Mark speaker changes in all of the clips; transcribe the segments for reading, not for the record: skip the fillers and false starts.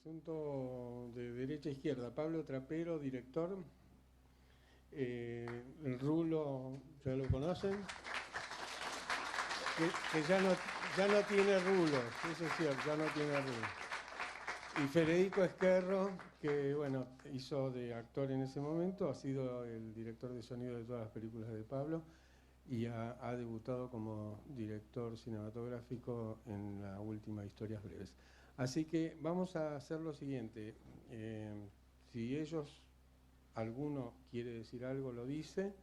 Speaker 1: presento de derecha a izquierda. Pablo Trapero, director. El Rulo, ya lo conocen. Que ya no tiene rulos, eso es cierto, ya no tiene rulos. Y Federico Esquerro, que bueno, hizo de actor en ese momento, ha sido el director de sonido de todas las películas de Pablo y ha debutado como director cinematográfico en la última Historias Breves. Así que vamos a hacer lo siguiente, si alguno quiere decir algo, lo dice,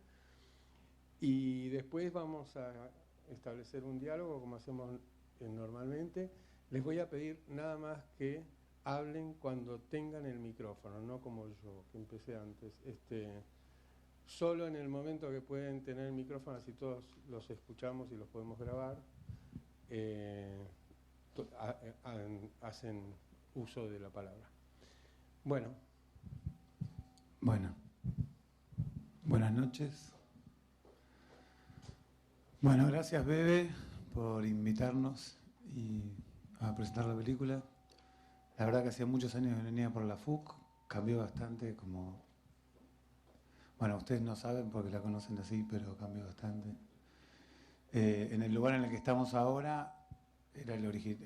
Speaker 1: y después vamos a establecer un diálogo como hacemos normalmente. Les voy a pedir nada más que hablen cuando tengan el micrófono, no como yo, que empecé antes. Solo en el momento que pueden tener el micrófono, así todos los escuchamos y los podemos grabar, hacen uso de la palabra. Bueno,
Speaker 2: buenas noches. Bueno, gracias Bebe por invitarnos y a presentar la película. La verdad que hacía muchos años que venía por la FUC, cambió bastante, como... Bueno, ustedes no saben porque la conocen así, pero cambió bastante. En el lugar en el que estamos ahora, era el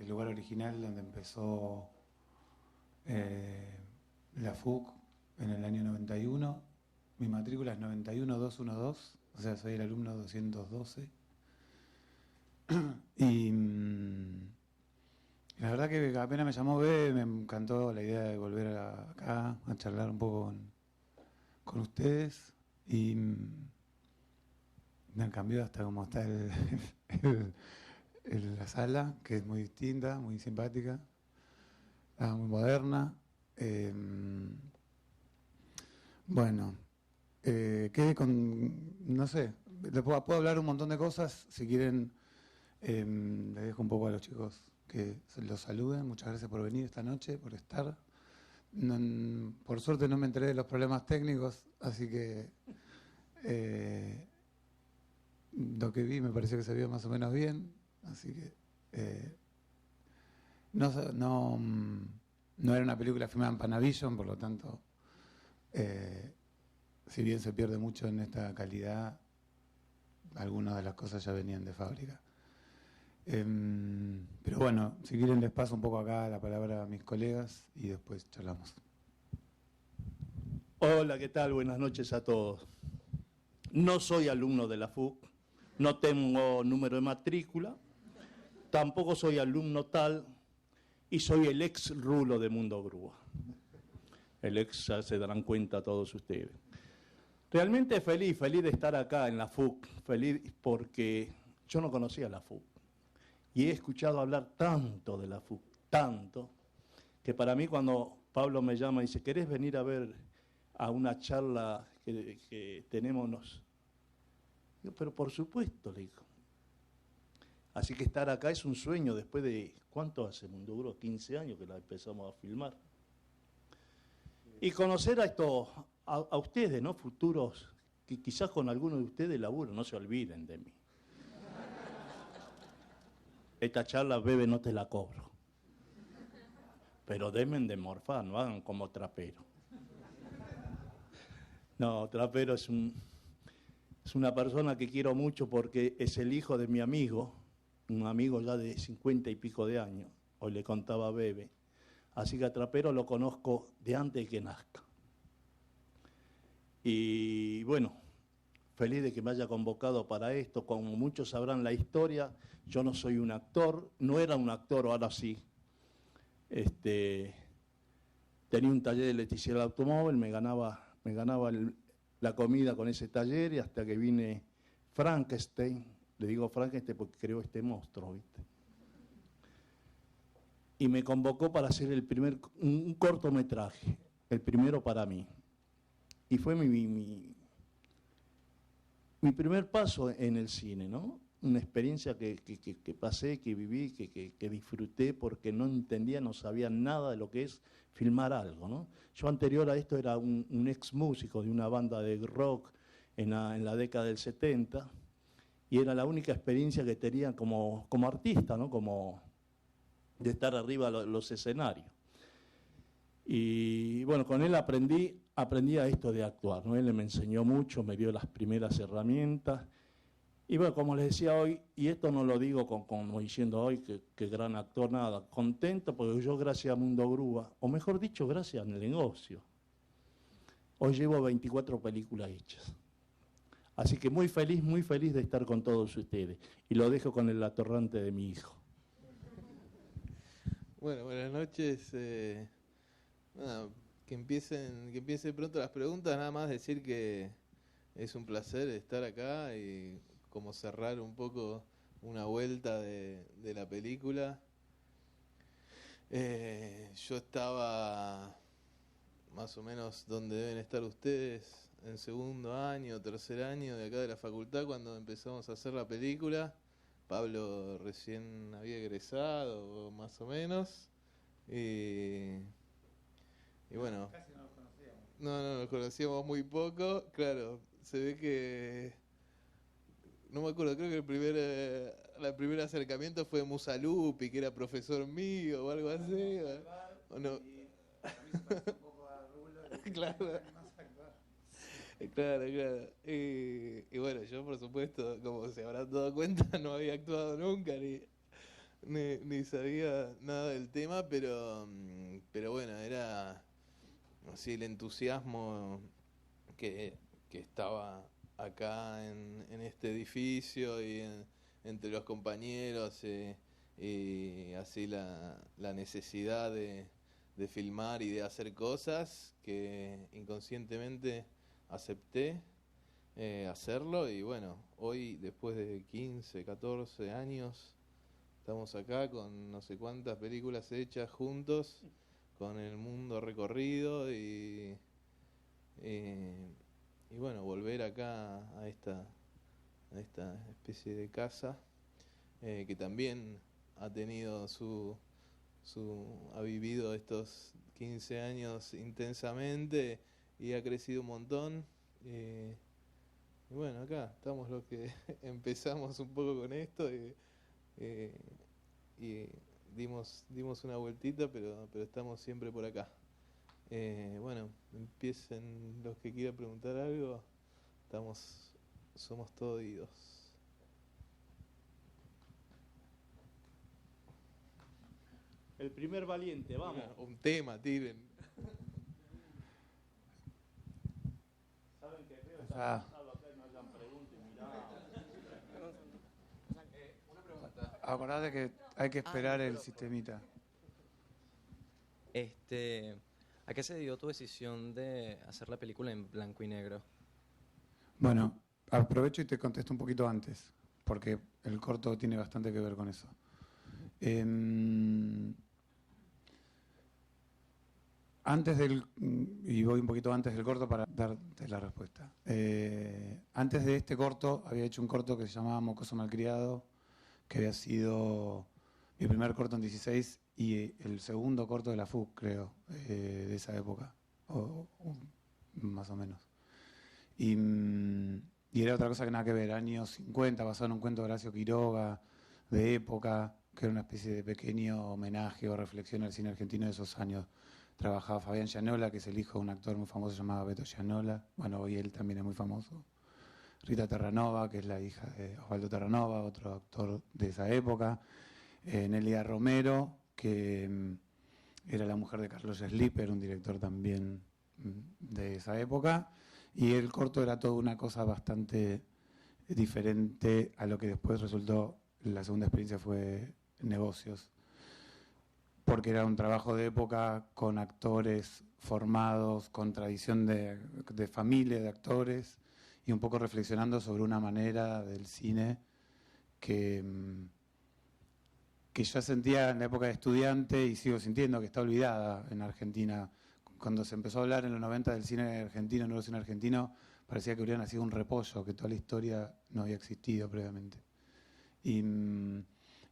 Speaker 2: lugar original donde empezó la FUC en el año 91. Mi matrícula es 91212, o sea, soy el alumno 212. Y la verdad que apenas me llamó Bebe, me encantó la idea de volver acá a charlar un poco con ustedes, y me han cambiado hasta cómo está la sala, que es muy distinta, muy simpática, muy moderna. Quedé con, no sé, puedo hablar un montón de cosas, si quieren les dejo un poco a los chicos que los saluden. Muchas gracias por venir esta noche, por estar. Por suerte no me enteré de los problemas técnicos, así que lo que vi me pareció que se vio más o menos bien, así que no era una película filmada en Panavision, por lo tanto, si bien se pierde mucho en esta calidad, algunas de las cosas ya venían de fábrica. Pero bueno, si quieren les paso un poco acá la palabra a mis colegas y después charlamos.
Speaker 3: Hola, ¿qué tal? Buenas noches a todos. No soy alumno de la FUC, no tengo número de matrícula, tampoco soy alumno tal, y soy el ex Rulo de Mundo Grúa. El ex, ya se darán cuenta todos ustedes. Realmente feliz de estar acá en la FUC, feliz porque yo no conocía la FUC. Y he escuchado hablar tanto de la FUC, tanto, que para mí cuando Pablo me llama y dice, ¿querés venir a ver a una charla que tenemos? Digo, pero por supuesto, le digo. Así que estar acá es un sueño después de, ¿cuánto hace Mundo Grúa? 15 años que la empezamos a filmar. Y conocer a ustedes, ¿no? Futuros, que quizás con algunos de ustedes laburo, no se olviden de mí. Esta charla, Bebe, no te la cobro. Pero demen de morfar, no hagan como Trapero. No, Trapero es una persona que quiero mucho porque es el hijo de mi amigo, un amigo ya de 50 y pico de años. Hoy le contaba a Bebe. Así que a Trapero lo conozco de antes de que nazca. Y bueno, feliz de que me haya convocado para esto. Como muchos sabrán la historia, yo no soy un actor, no era un actor, ahora sí. Tenía un taller de electricidad del automóvil, me ganaba la comida con ese taller, y hasta que vine Frankenstein, le digo Frankenstein porque creo este monstruo, ¿viste? Y me convocó para hacer un cortometraje, el primero para mí. Y fue mi primer paso en el cine, ¿no? Una experiencia que pasé, que viví, que disfruté, porque no entendía, no sabía nada de lo que es filmar algo, ¿no? Yo anterior a esto era un ex músico de una banda de rock en la década del 70, y era la única experiencia que tenía como artista, ¿no? Como de estar arriba de los escenarios. Y bueno, con él aprendí a esto de actuar, ¿no? Él me enseñó mucho, me dio las primeras herramientas. Y bueno, como les decía hoy, y esto no lo digo como diciendo hoy que gran actor, nada, contento porque yo gracias a Mundo Grúa, o mejor dicho, gracias al negocio, hoy llevo 24 películas hechas. Así que muy feliz de estar con todos ustedes. Y lo dejo con el atorrante de mi hijo.
Speaker 4: Bueno, buenas noches. Nada, que empiecen pronto las preguntas. Nada más decir que es un placer estar acá y como cerrar un poco una vuelta de la película. Yo estaba más o menos donde deben estar ustedes, en segundo año, tercer año de acá de la facultad, cuando empezamos a hacer la película. Pablo recién había egresado, más o menos. Y bueno,
Speaker 2: Casi no nos conocíamos.
Speaker 4: no nos conocíamos muy poco. Claro, se ve que, no me acuerdo, creo que el primer acercamiento fue Musalupi, que era profesor mío o algo así. ¿O no? Claro. Claro. Y bueno, yo por supuesto, como se habrán dado cuenta, no había actuado nunca, ni sabía nada del tema, pero bueno, era así el entusiasmo que estaba acá en este edificio y entre los compañeros, y así la necesidad de filmar y de hacer cosas que inconscientemente acepté hacerlo. Y bueno, hoy después de 15, 14 años estamos acá con no sé cuántas películas hechas juntos, con el mundo recorrido y bueno, volver acá a esta especie de casa que también ha tenido ha vivido estos 15 años intensamente y ha crecido un montón. Y bueno, acá estamos los que empezamos un poco con esto y dimos una vueltita, pero estamos siempre por acá. Bueno, empiecen los que quieran preguntar algo, somos todos oídos.
Speaker 3: El primer valiente, vamos.
Speaker 4: Un tema, tiren.
Speaker 3: ¿Saben qué feo?
Speaker 2: Ah.
Speaker 4: Una pregunta.
Speaker 2: Acordate que hay que esperar el sistemita.
Speaker 5: ¿A qué se dio tu decisión de hacer la película en blanco y negro?
Speaker 2: Bueno, aprovecho y te contesto un poquito antes, porque el corto tiene bastante que ver con eso. Y voy un poquito antes del corto para darte la respuesta. Antes de este corto, había hecho un corto que se llamaba Mocoso Malcriado, que había sido mi primer corto en 16 y el segundo corto de la FUC, creo, de esa época, o más o menos. Y era otra cosa que nada que ver, años 50, basado en un cuento de Horacio Quiroga, de época, que era una especie de pequeño homenaje o reflexión al cine argentino de esos años. Trabajaba Fabián Gianola, que es el hijo de un actor muy famoso llamado Beto Gianola. Bueno, hoy él también es muy famoso. Rita Terranova, que es la hija de Osvaldo Terranova, otro actor de esa época. Nelia Romero, que era la mujer de Carlos Schlieper, un director también de esa época. Y el corto era toda una cosa bastante diferente a lo que después resultó, la segunda experiencia fue Negocios, porque era un trabajo de época con actores formados, con tradición de familia de actores, y un poco reflexionando sobre una manera del cine que yo sentía en la época de estudiante y sigo sintiendo que está olvidada en Argentina. Cuando se empezó a hablar en los 90 del cine argentino, nuevo cine argentino, parecía que hubiera nacido un repollo, que toda la historia no había existido previamente. Y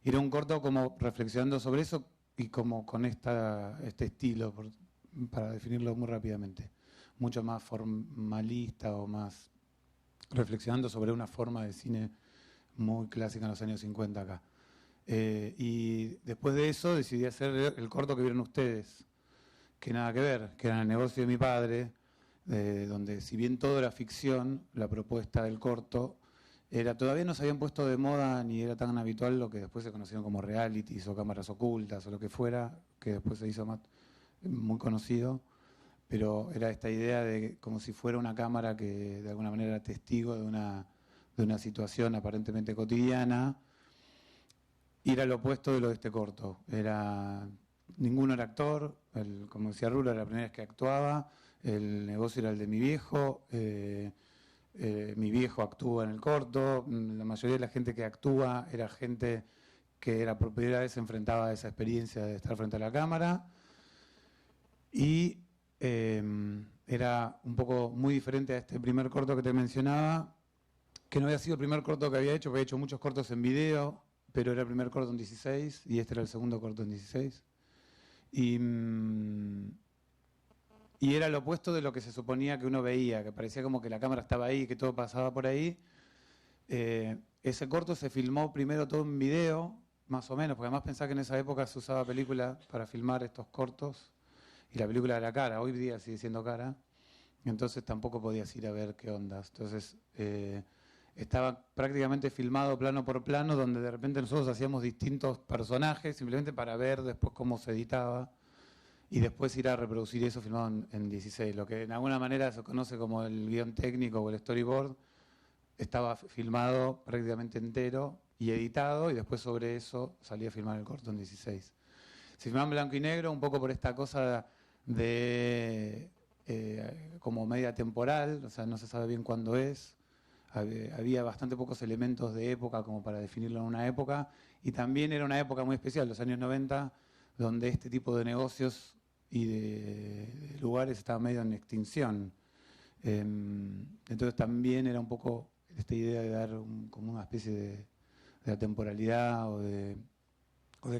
Speaker 2: era un corto como reflexionando sobre eso y como con este estilo, para definirlo muy rápidamente, mucho más formalista o más reflexionando sobre una forma de cine muy clásica en los años 50 acá. Y después de eso decidí hacer el corto que vieron ustedes, que nada que ver, que era el negocio de mi padre, donde si bien todo era ficción, la propuesta del corto era, todavía no se habían puesto de moda ni era tan habitual lo que después se conocieron como realities o cámaras ocultas o lo que fuera, que después se hizo más, muy conocido, pero era esta idea de como si fuera una cámara que de alguna manera era testigo de una situación aparentemente cotidiana, y era lo opuesto de lo de este corto. Ninguno era actor, como decía Rulo, era la primera vez que actuaba, el negocio era el de mi viejo, mi viejo actúa en el corto, la mayoría de la gente que actúa era gente que era por primera vez se enfrentaba a esa experiencia de estar frente a la cámara, y era un poco muy diferente a este primer corto que te mencionaba, que no había sido el primer corto que había hecho muchos cortos en video, pero era el primer corto en 16 y este era el segundo corto en 16. Y era lo opuesto de lo que se suponía que uno veía, que parecía como que la cámara estaba ahí, que todo pasaba por ahí. Ese corto se filmó primero todo en video, más o menos, porque además pensaba que en esa época se usaba película para filmar estos cortos, y la película era cara, hoy día sigue siendo cara, entonces tampoco podías ir a ver qué ondas. Entonces estaba prácticamente filmado plano por plano, donde de repente nosotros hacíamos distintos personajes, simplemente para ver después cómo se editaba, y después ir a reproducir eso filmado en 16. Lo que en alguna manera se conoce como el guión técnico o el storyboard, estaba filmado prácticamente entero y editado, y después sobre eso salía a filmar el corto en 16. Se filmaba en blanco y negro, un poco por esta cosa de como media temporal, o sea, no se sabe bien cuándo es. Había bastante pocos elementos de época como para definirlo en una época, y también era una época muy especial, los años 90, donde este tipo de negocios y de lugares estaban medio en extinción. Entonces también era un poco esta idea de dar como una especie de atemporalidad o de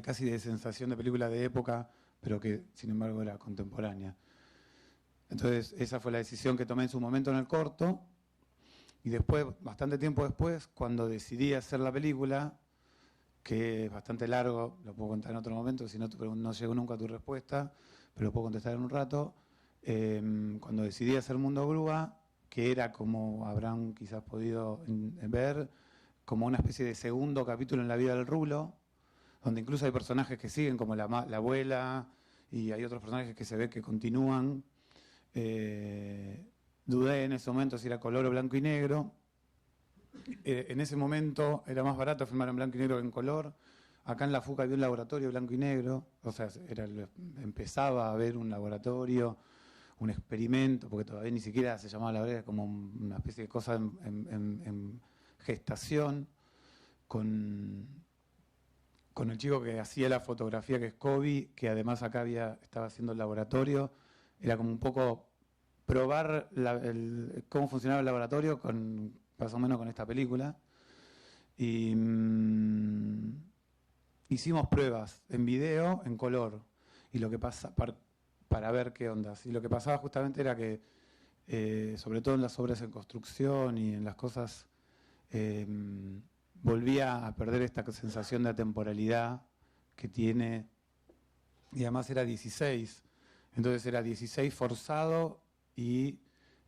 Speaker 2: casi de sensación de película de época, pero que sin embargo era contemporánea. Entonces esa fue la decisión que tomé en su momento en el corto, y después, bastante tiempo después, cuando decidí hacer la película, que es bastante largo, lo puedo contar en otro momento, si no, no llego nunca a tu respuesta, pero lo puedo contestar en un rato. Cuando decidí hacer Mundo Grúa, que era, como habrán quizás podido ver, como una especie de segundo capítulo en la vida del Rulo, donde incluso hay personajes que siguen, como la abuela, y hay otros personajes que se ve que continúan. Dudé en ese momento si era color o blanco y negro. En ese momento era más barato filmar en blanco y negro que en color. Acá en la FUC había un laboratorio blanco y negro, o sea, empezaba a haber un laboratorio, un experimento, porque todavía ni siquiera se llamaba la verdad, como una especie de cosa en gestación, con el chico que hacía la fotografía, que es Kobe, que además acá estaba haciendo el laboratorio. Era como un poco probar cómo funcionaba el laboratorio, más o menos con esta película. Y hicimos pruebas en video, en color, y lo que pasa para ver qué ondas. Y lo que pasaba justamente era que, sobre todo en las obras en construcción y en las cosas, volvía a perder esta sensación de atemporalidad que tiene, y además era 16, entonces era 16 forzado, y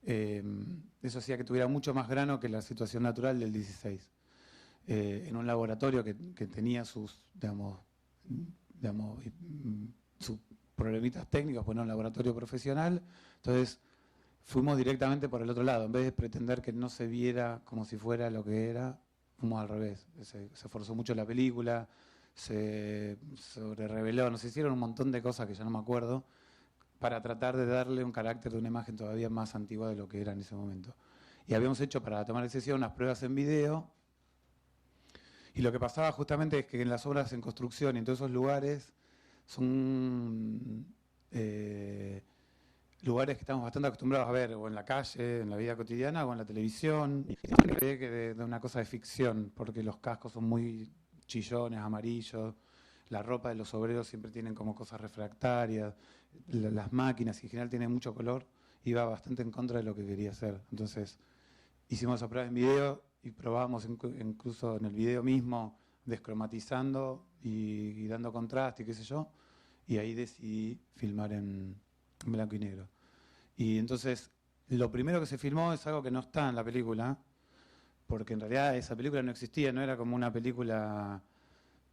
Speaker 2: eso hacía que tuviera mucho más grano que la situación natural del 16. En un laboratorio que tenía sus problemitas técnicos, pues no un laboratorio profesional, entonces fuimos directamente por el otro lado, en vez de pretender que no se viera como si fuera lo que era, fuimos al revés. Se forzó mucho la película, se sobrereveló, nos hicieron un montón de cosas que ya no me acuerdo, para tratar de darle un carácter de una imagen todavía más antigua de lo que era en ese momento. Y habíamos hecho, para tomar decisión, unas pruebas en video, y lo que pasaba justamente es que en las obras en construcción y en todos esos lugares son lugares que estamos bastante acostumbrados a ver, o en la calle, en la vida cotidiana, o en la televisión, y de una cosa de ficción, porque los cascos son muy chillones, amarillos, la ropa de los obreros siempre tienen como cosas refractarias, las máquinas en general tienen mucho color, iba bastante en contra de lo que quería hacer. Entonces hicimos esa prueba en video y probábamos incluso en el video mismo descromatizando y dando contraste y qué sé yo, y ahí decidí filmar en en blanco y negro. Y entonces, lo primero que se filmó es algo que no está en la película, porque en realidad esa película no existía, no era como una película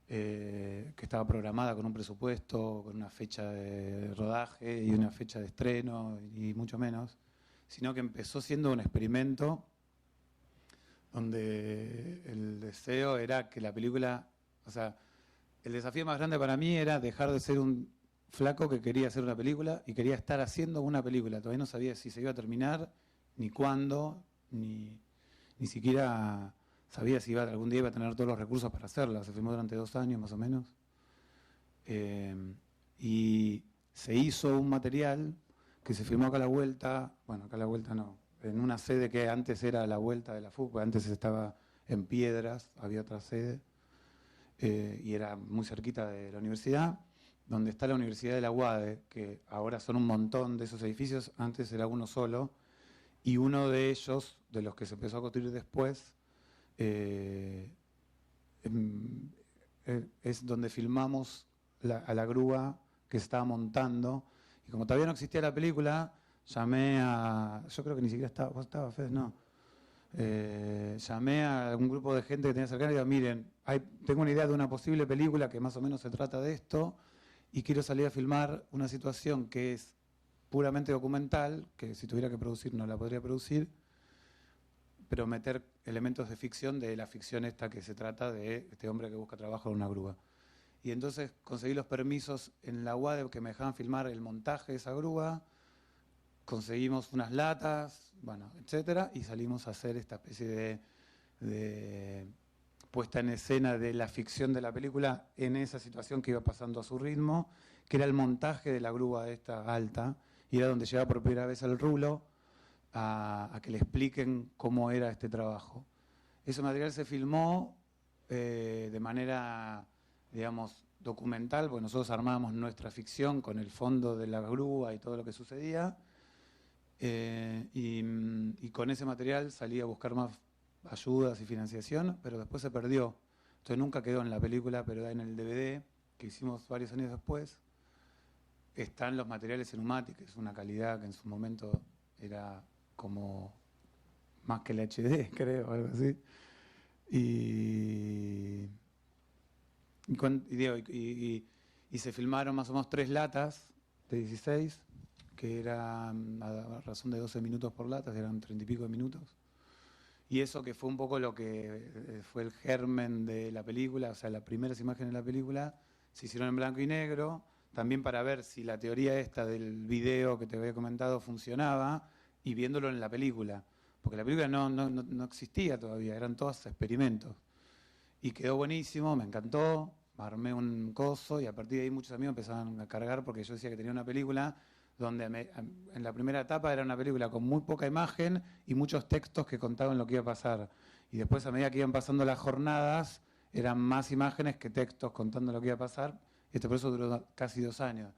Speaker 2: que estaba programada con un presupuesto, con una fecha de rodaje y una fecha de estreno, y mucho menos, sino que empezó siendo un experimento donde el deseo era que la película, o sea, el desafío más grande para mí era dejar de ser un flaco que quería hacer una película y quería estar haciendo una película. Todavía no sabía si se iba a terminar, ni cuándo, ni siquiera sabía si algún día iba a tener todos los recursos para hacerla. Se filmó durante 2 años más o menos. Y se hizo un material que se filmó acá a la vuelta, bueno, acá a la vuelta no, en una sede que antes era la vuelta de la FUC, antes estaba en Piedras, había otra sede, y era muy cerquita de la universidad, donde está la Universidad de la UADE, que ahora son un montón de esos edificios, antes era uno solo, y uno de ellos, de los que se empezó a construir después, es donde filmamos a la grúa que se estaba montando. Y como todavía no existía la película, llamé a... Yo creo que ni siquiera estaba... ¿Vos estabas, Fede? No. Llamé a un grupo de gente que tenía cercana y digo, miren, tengo una idea de una posible película que más o menos se trata de esto y quiero salir a filmar una situación que es puramente documental, que si tuviera que producir no la podría producir, pero meter elementos de ficción de la ficción esta que se trata de este hombre que busca trabajo en una grúa. Y entonces conseguí los permisos en la UADE que me dejaban filmar el montaje de esa grúa, conseguimos unas latas, bueno, etcétera, y salimos a hacer esta especie de puesta en escena de la ficción de la película en esa situación que iba pasando a su ritmo, que era el montaje de la grúa esta alta, y era donde llegaba por primera vez al rulo a que le expliquen cómo era este trabajo. Ese material se filmó de manera, digamos, documental, porque nosotros armábamos nuestra ficción con el fondo de la grúa y todo lo que sucedía, y con ese material salí a buscar más ayudas y financiación, pero después se perdió. Entonces nunca quedó en la película, pero en el DVD, que hicimos varios años después, están los materiales en UMATI, que es una calidad que en su momento era como más que el HD, creo, algo así. Y se filmaron más o menos 3 latas de 16, que eran a razón de 12 minutos por lata, eran 30 y pico de minutos. Y eso que fue un poco lo que fue el germen de la película, o sea, las primeras imágenes de la película se hicieron en blanco y negro, también para ver si la teoría esta del video que te había comentado funcionaba, y viéndolo en la película, porque la película no existía todavía, eran todos experimentos. Y quedó buenísimo, me encantó, armé un coso y a partir de ahí muchos amigos empezaban a cargar porque yo decía que tenía una película donde en la primera etapa era una película con muy poca imagen y muchos textos que contaban lo que iba a pasar. Y después a medida que iban pasando las jornadas eran más imágenes que textos contando lo que iba a pasar. Y por eso duró casi 2 años.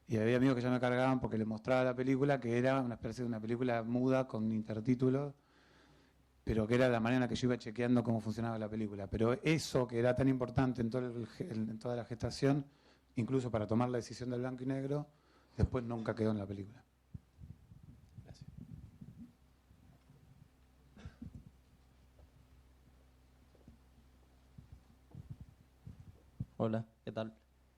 Speaker 2: Y había amigos que ya me cargaban porque les mostraba la película, que era una especie de una película muda con intertítulos, pero que era la manera en la que yo iba chequeando cómo funcionaba la película. Pero eso que era tan importante en toda la gestación, incluso para tomar la decisión del blanco y negro, después nunca quedó en la película.
Speaker 5: Gracias.
Speaker 6: Hola, ¿qué tal?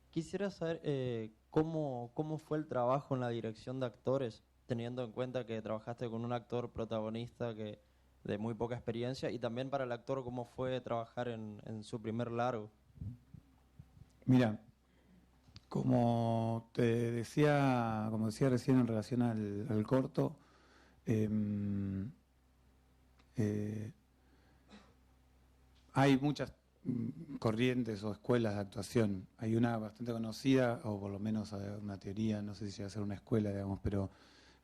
Speaker 6: Quisiera saber cómo fue el trabajo en la dirección de actores, teniendo en cuenta que trabajaste con un actor protagonista que de muy poca experiencia, y también para el actor cómo fue trabajar en su primer largo.
Speaker 2: Mira, como decía recién en relación al corto, hay muchas corrientes o escuelas de actuación. Hay una bastante conocida, o por lo menos una teoría, no sé si llega a ser una escuela, digamos, pero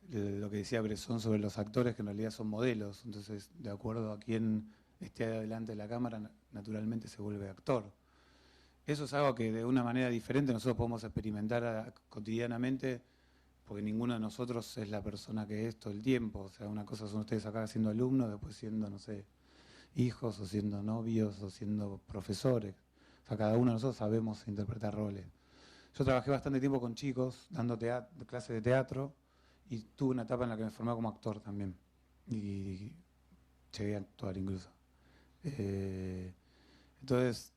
Speaker 2: lo que decía Bresson sobre los actores, que en realidad son modelos. Entonces, de acuerdo a quién esté delante de la cámara, naturalmente se vuelve actor. Eso es algo que de una manera diferente nosotros podemos experimentar cotidianamente, porque ninguno de nosotros es la persona que es todo el tiempo. O sea, una cosa son ustedes acá siendo alumnos, después siendo, no sé, hijos, o siendo novios, o siendo profesores. O sea, cada uno de nosotros sabemos interpretar roles. Yo trabajé bastante tiempo con chicos, dando clases de teatro, y tuve una etapa en la que me formé como actor también. Y llegué a actuar incluso. Entonces,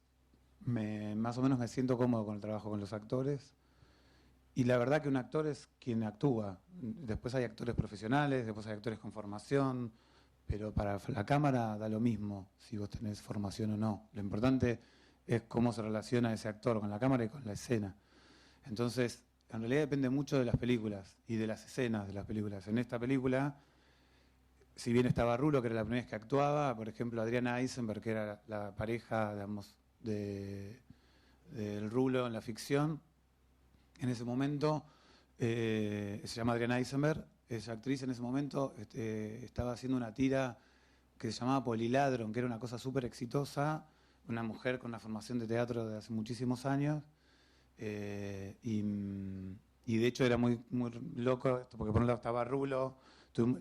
Speaker 2: más o menos me siento cómodo con el trabajo con los actores. Y la verdad que un actor es quien actúa. Después hay actores profesionales, después hay actores con formación, pero para la cámara da lo mismo si vos tenés formación o no. Lo importante es cómo se relaciona ese actor con la cámara y con la escena. Entonces, en realidad depende mucho de las películas y de las escenas de las películas. En esta película, si bien estaba Rulo, que era la primera vez que actuaba, por ejemplo, Adriana Eisenberg, que era la pareja, digamos, del Rulo en la ficción, en ese momento, se llama Adriana Eisenberg, esa actriz en ese momento estaba haciendo una tira que se llamaba Poliladron, que era una cosa súper exitosa, una mujer con una formación de teatro de hace muchísimos años, y de hecho era muy, muy loco, porque por un lado estaba Rulo,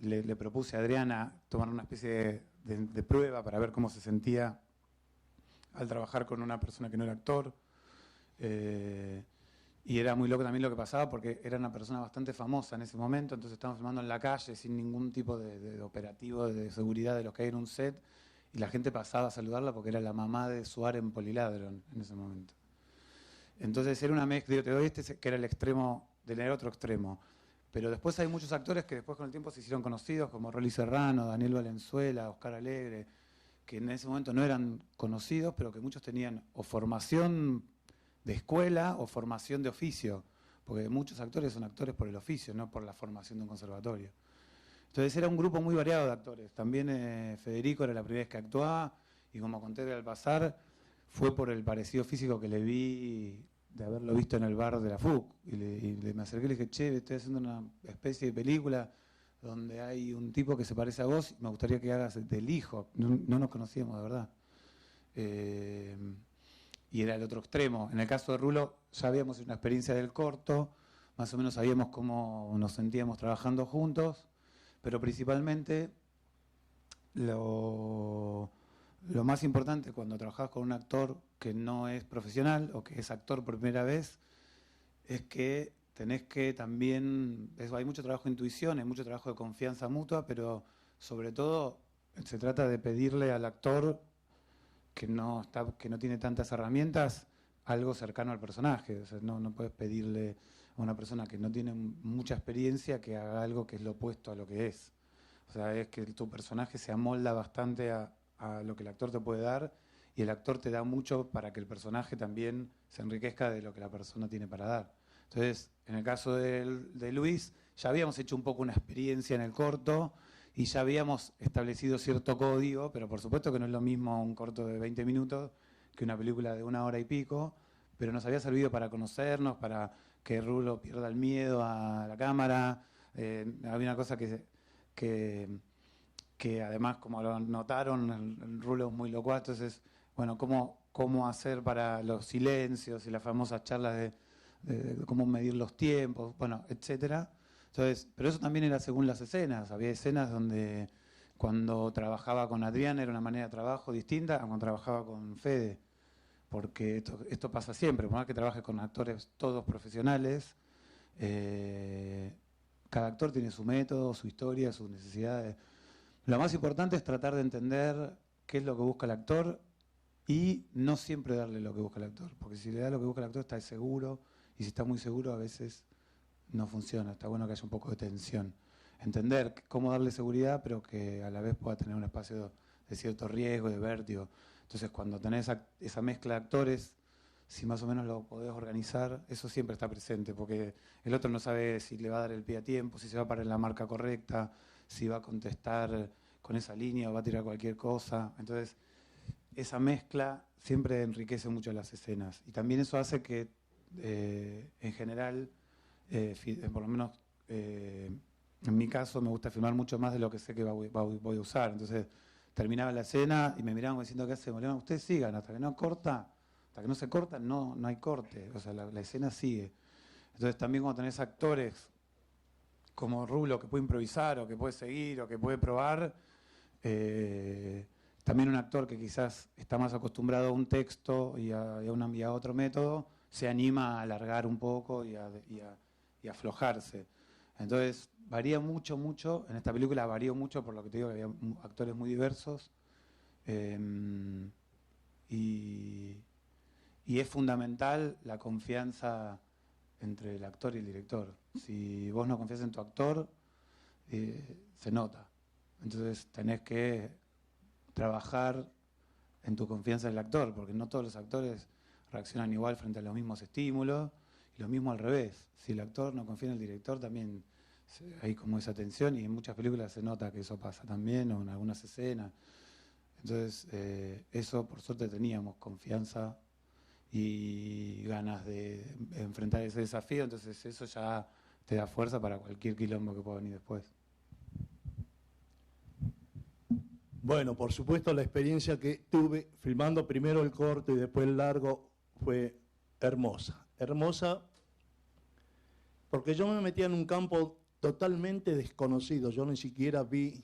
Speaker 2: le propuse a Adriana tomar una especie de prueba para ver cómo se sentía al trabajar con una persona que no era actor. Y era muy loco también lo que pasaba porque era una persona bastante famosa en ese momento, entonces estábamos filmando en la calle sin ningún tipo de operativo de seguridad de los que hay en un set, y la gente pasaba a saludarla porque era la mamá de Suárez en Poliladron en ese momento. Entonces era una mezcla, te doy que era el extremo del otro extremo. Pero después hay muchos actores que después con el tiempo se hicieron conocidos, como Rolly Serrano, Daniel Valenzuela, Oscar Alegre, que en ese momento no eran conocidos, pero que muchos tenían o formación de escuela o formación de oficio, porque muchos actores son actores por el oficio, no por la formación de un conservatorio. Entonces era un grupo muy variado de actores. También Federico era la primera vez que actuaba, y como conté al pasar, fue por el parecido físico que le vi de haberlo visto en el bar de la FUC. Me acerqué y le dije, che, estoy haciendo una especie de película donde hay un tipo que se parece a vos, y me gustaría que hagas del hijo. No nos conocíamos, de verdad. Y era el otro extremo. En el caso de Rulo, ya habíamos una experiencia del corto, más o menos sabíamos cómo nos sentíamos trabajando juntos, pero principalmente lo más importante cuando trabajas con un actor que no es profesional o que es actor por primera vez es que tenés que también, hay mucho trabajo de intuición, hay mucho trabajo de confianza mutua, pero sobre todo se trata de pedirle al actor que no tiene tantas herramientas algo cercano al personaje. O sea, no puedes pedirle a una persona que no tiene mucha experiencia que haga algo que es lo opuesto a lo que es. O sea, es que tu personaje se amolda bastante a lo que el actor te puede dar, y el actor te da mucho para que el personaje también se enriquezca de lo que la persona tiene para dar. Entonces, en el caso de Luis, ya habíamos hecho un poco una experiencia en el corto y ya habíamos establecido cierto código, pero por supuesto que no es lo mismo un corto de 20 minutos que una película de 1 hora y pico, pero nos había servido para conocernos, para que Rulo pierda el miedo a la cámara. Había una cosa que además, como lo notaron, el Rulo es muy locuaz, entonces, bueno, cómo hacer para los silencios y las famosas charlas de cómo medir los tiempos, bueno, etcétera. Entonces, pero eso también era según las escenas. Había escenas donde cuando trabajaba con Adrián era una manera de trabajo distinta a cuando trabajaba con Fede, porque esto pasa siempre, por más que trabajes con actores todos profesionales, cada actor tiene su método, su historia, sus necesidades. Lo más importante es tratar de entender qué es lo que busca el actor y no siempre darle lo que busca el actor, porque si le da lo que busca el actor está seguro, y si está muy seguro a veces no funciona. Está bueno que haya un poco de tensión. Entender cómo darle seguridad, pero que a la vez pueda tener un espacio de cierto riesgo, de vértigo. Entonces, cuando tenés esa mezcla de actores, si más o menos lo podés organizar, eso siempre está presente, porque el otro no sabe si le va a dar el pie a tiempo, si se va a parar en la marca correcta, si va a contestar con esa línea o va a tirar cualquier cosa. Entonces, esa mezcla siempre enriquece mucho las escenas. Y también eso hace que, en general, por lo menos en mi caso, me gusta filmar mucho más de lo que sé que voy a usar. Entonces, terminaba la escena y me miraban diciendo, ¿qué hacemos? Le digo, ustedes sigan, hasta que no se corta, no hay corte. O sea, la escena sigue. Entonces, también cuando tenés actores como Rulo, que puede improvisar, o que puede seguir, o que puede probar, también un actor que quizás está más acostumbrado a un texto y a otro método, se anima a alargar un poco y a aflojarse. Entonces, varía mucho, mucho. En esta película varió mucho, por lo que te digo, que había actores muy diversos. Y es fundamental la confianza entre el actor y el director. Si vos no confías en tu actor, se nota. Entonces tenés que trabajar en tu confianza en el actor, porque no todos los actores reaccionan igual frente a los mismos estímulos, y lo mismo al revés. Si el actor no confía en el director, también hay como esa tensión, y en muchas películas se nota que eso pasa también, o en algunas escenas. Entonces, eso por suerte teníamos confianza y ganas de enfrentar ese desafío, entonces eso ya te da fuerza para cualquier quilombo que pueda venir después.
Speaker 3: Bueno, por supuesto la experiencia que tuve filmando primero el corto y después el largo fue hermosa. Hermosa porque yo me metía en un campo totalmente desconocido. Yo ni siquiera vi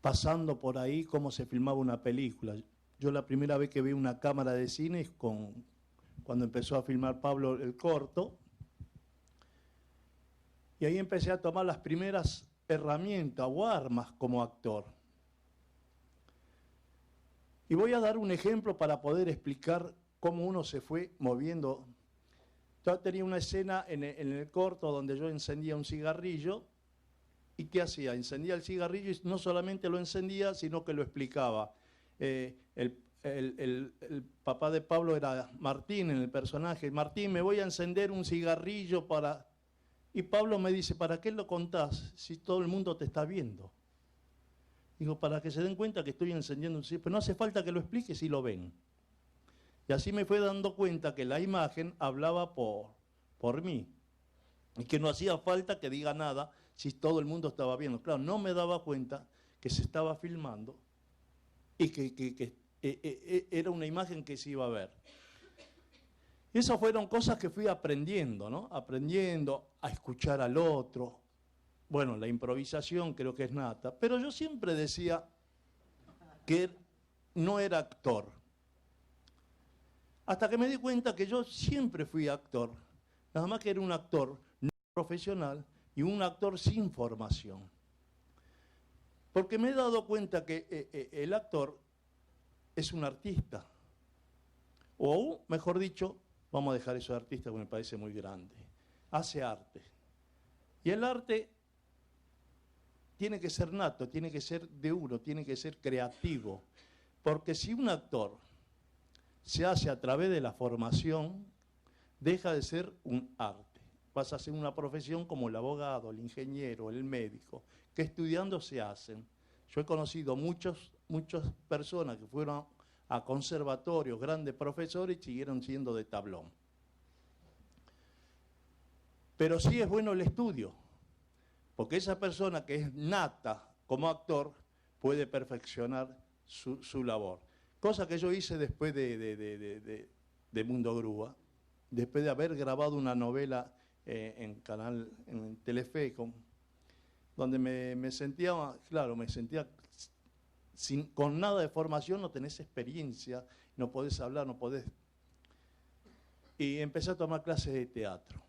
Speaker 3: pasando por ahí cómo se filmaba una película. Yo la primera vez que vi una cámara de cine es cuando empezó a filmar Pablo el corto. Y ahí empecé a tomar las primeras herramientas o armas como actor. Y voy a dar un ejemplo para poder explicar cómo uno se fue moviendo. Yo tenía una escena en el corto donde yo encendía un cigarrillo. ¿Y qué hacía? Encendía el cigarrillo y no solamente lo encendía, sino que lo explicaba. El papá de Pablo era Martín en el personaje. Martín, me voy a encender un cigarrillo para... Y Pablo me dice, ¿para qué lo contás si todo el mundo te está viendo? Digo, para que se den cuenta que estoy encendiendo un cigarrillo. Pero no hace falta que lo explique si lo ven. Y así me fue dando cuenta que la imagen hablaba por mí. Y que no hacía falta que diga nada si todo el mundo estaba viendo. Claro, no me daba cuenta que se estaba filmando y que era una imagen que se iba a ver. Esas fueron cosas que fui aprendiendo, ¿no? Aprendiendo a escuchar al otro. Bueno, la improvisación creo que es nata. Pero yo siempre decía que no era actor. Hasta que me di cuenta que yo siempre fui actor. Nada más que era un actor no profesional y un actor sin formación. Porque me he dado cuenta que el actor es un artista. O, mejor dicho, vamos a dejar eso de artista porque me parece muy grande. Hace arte. Y el arte tiene que ser nato, tiene que ser de uno, tiene que ser creativo. Porque si un actor se hace a través de la formación, deja de ser un arte. Pasa a ser una profesión como el abogado, el ingeniero, el médico, que estudiando se hacen. Yo he conocido muchas personas que fueron a conservatorios, grandes profesores y siguieron siendo de tablón. Pero sí es bueno el estudio, porque esa persona que es nata como actor puede perfeccionar su labor. Cosa que yo hice después de Mundo Grúa, después de haber grabado una novela en Telefe, donde me sentía, claro, con nada de formación, no tenés experiencia, no podés hablar, no podés. Y empecé a tomar clases de teatro.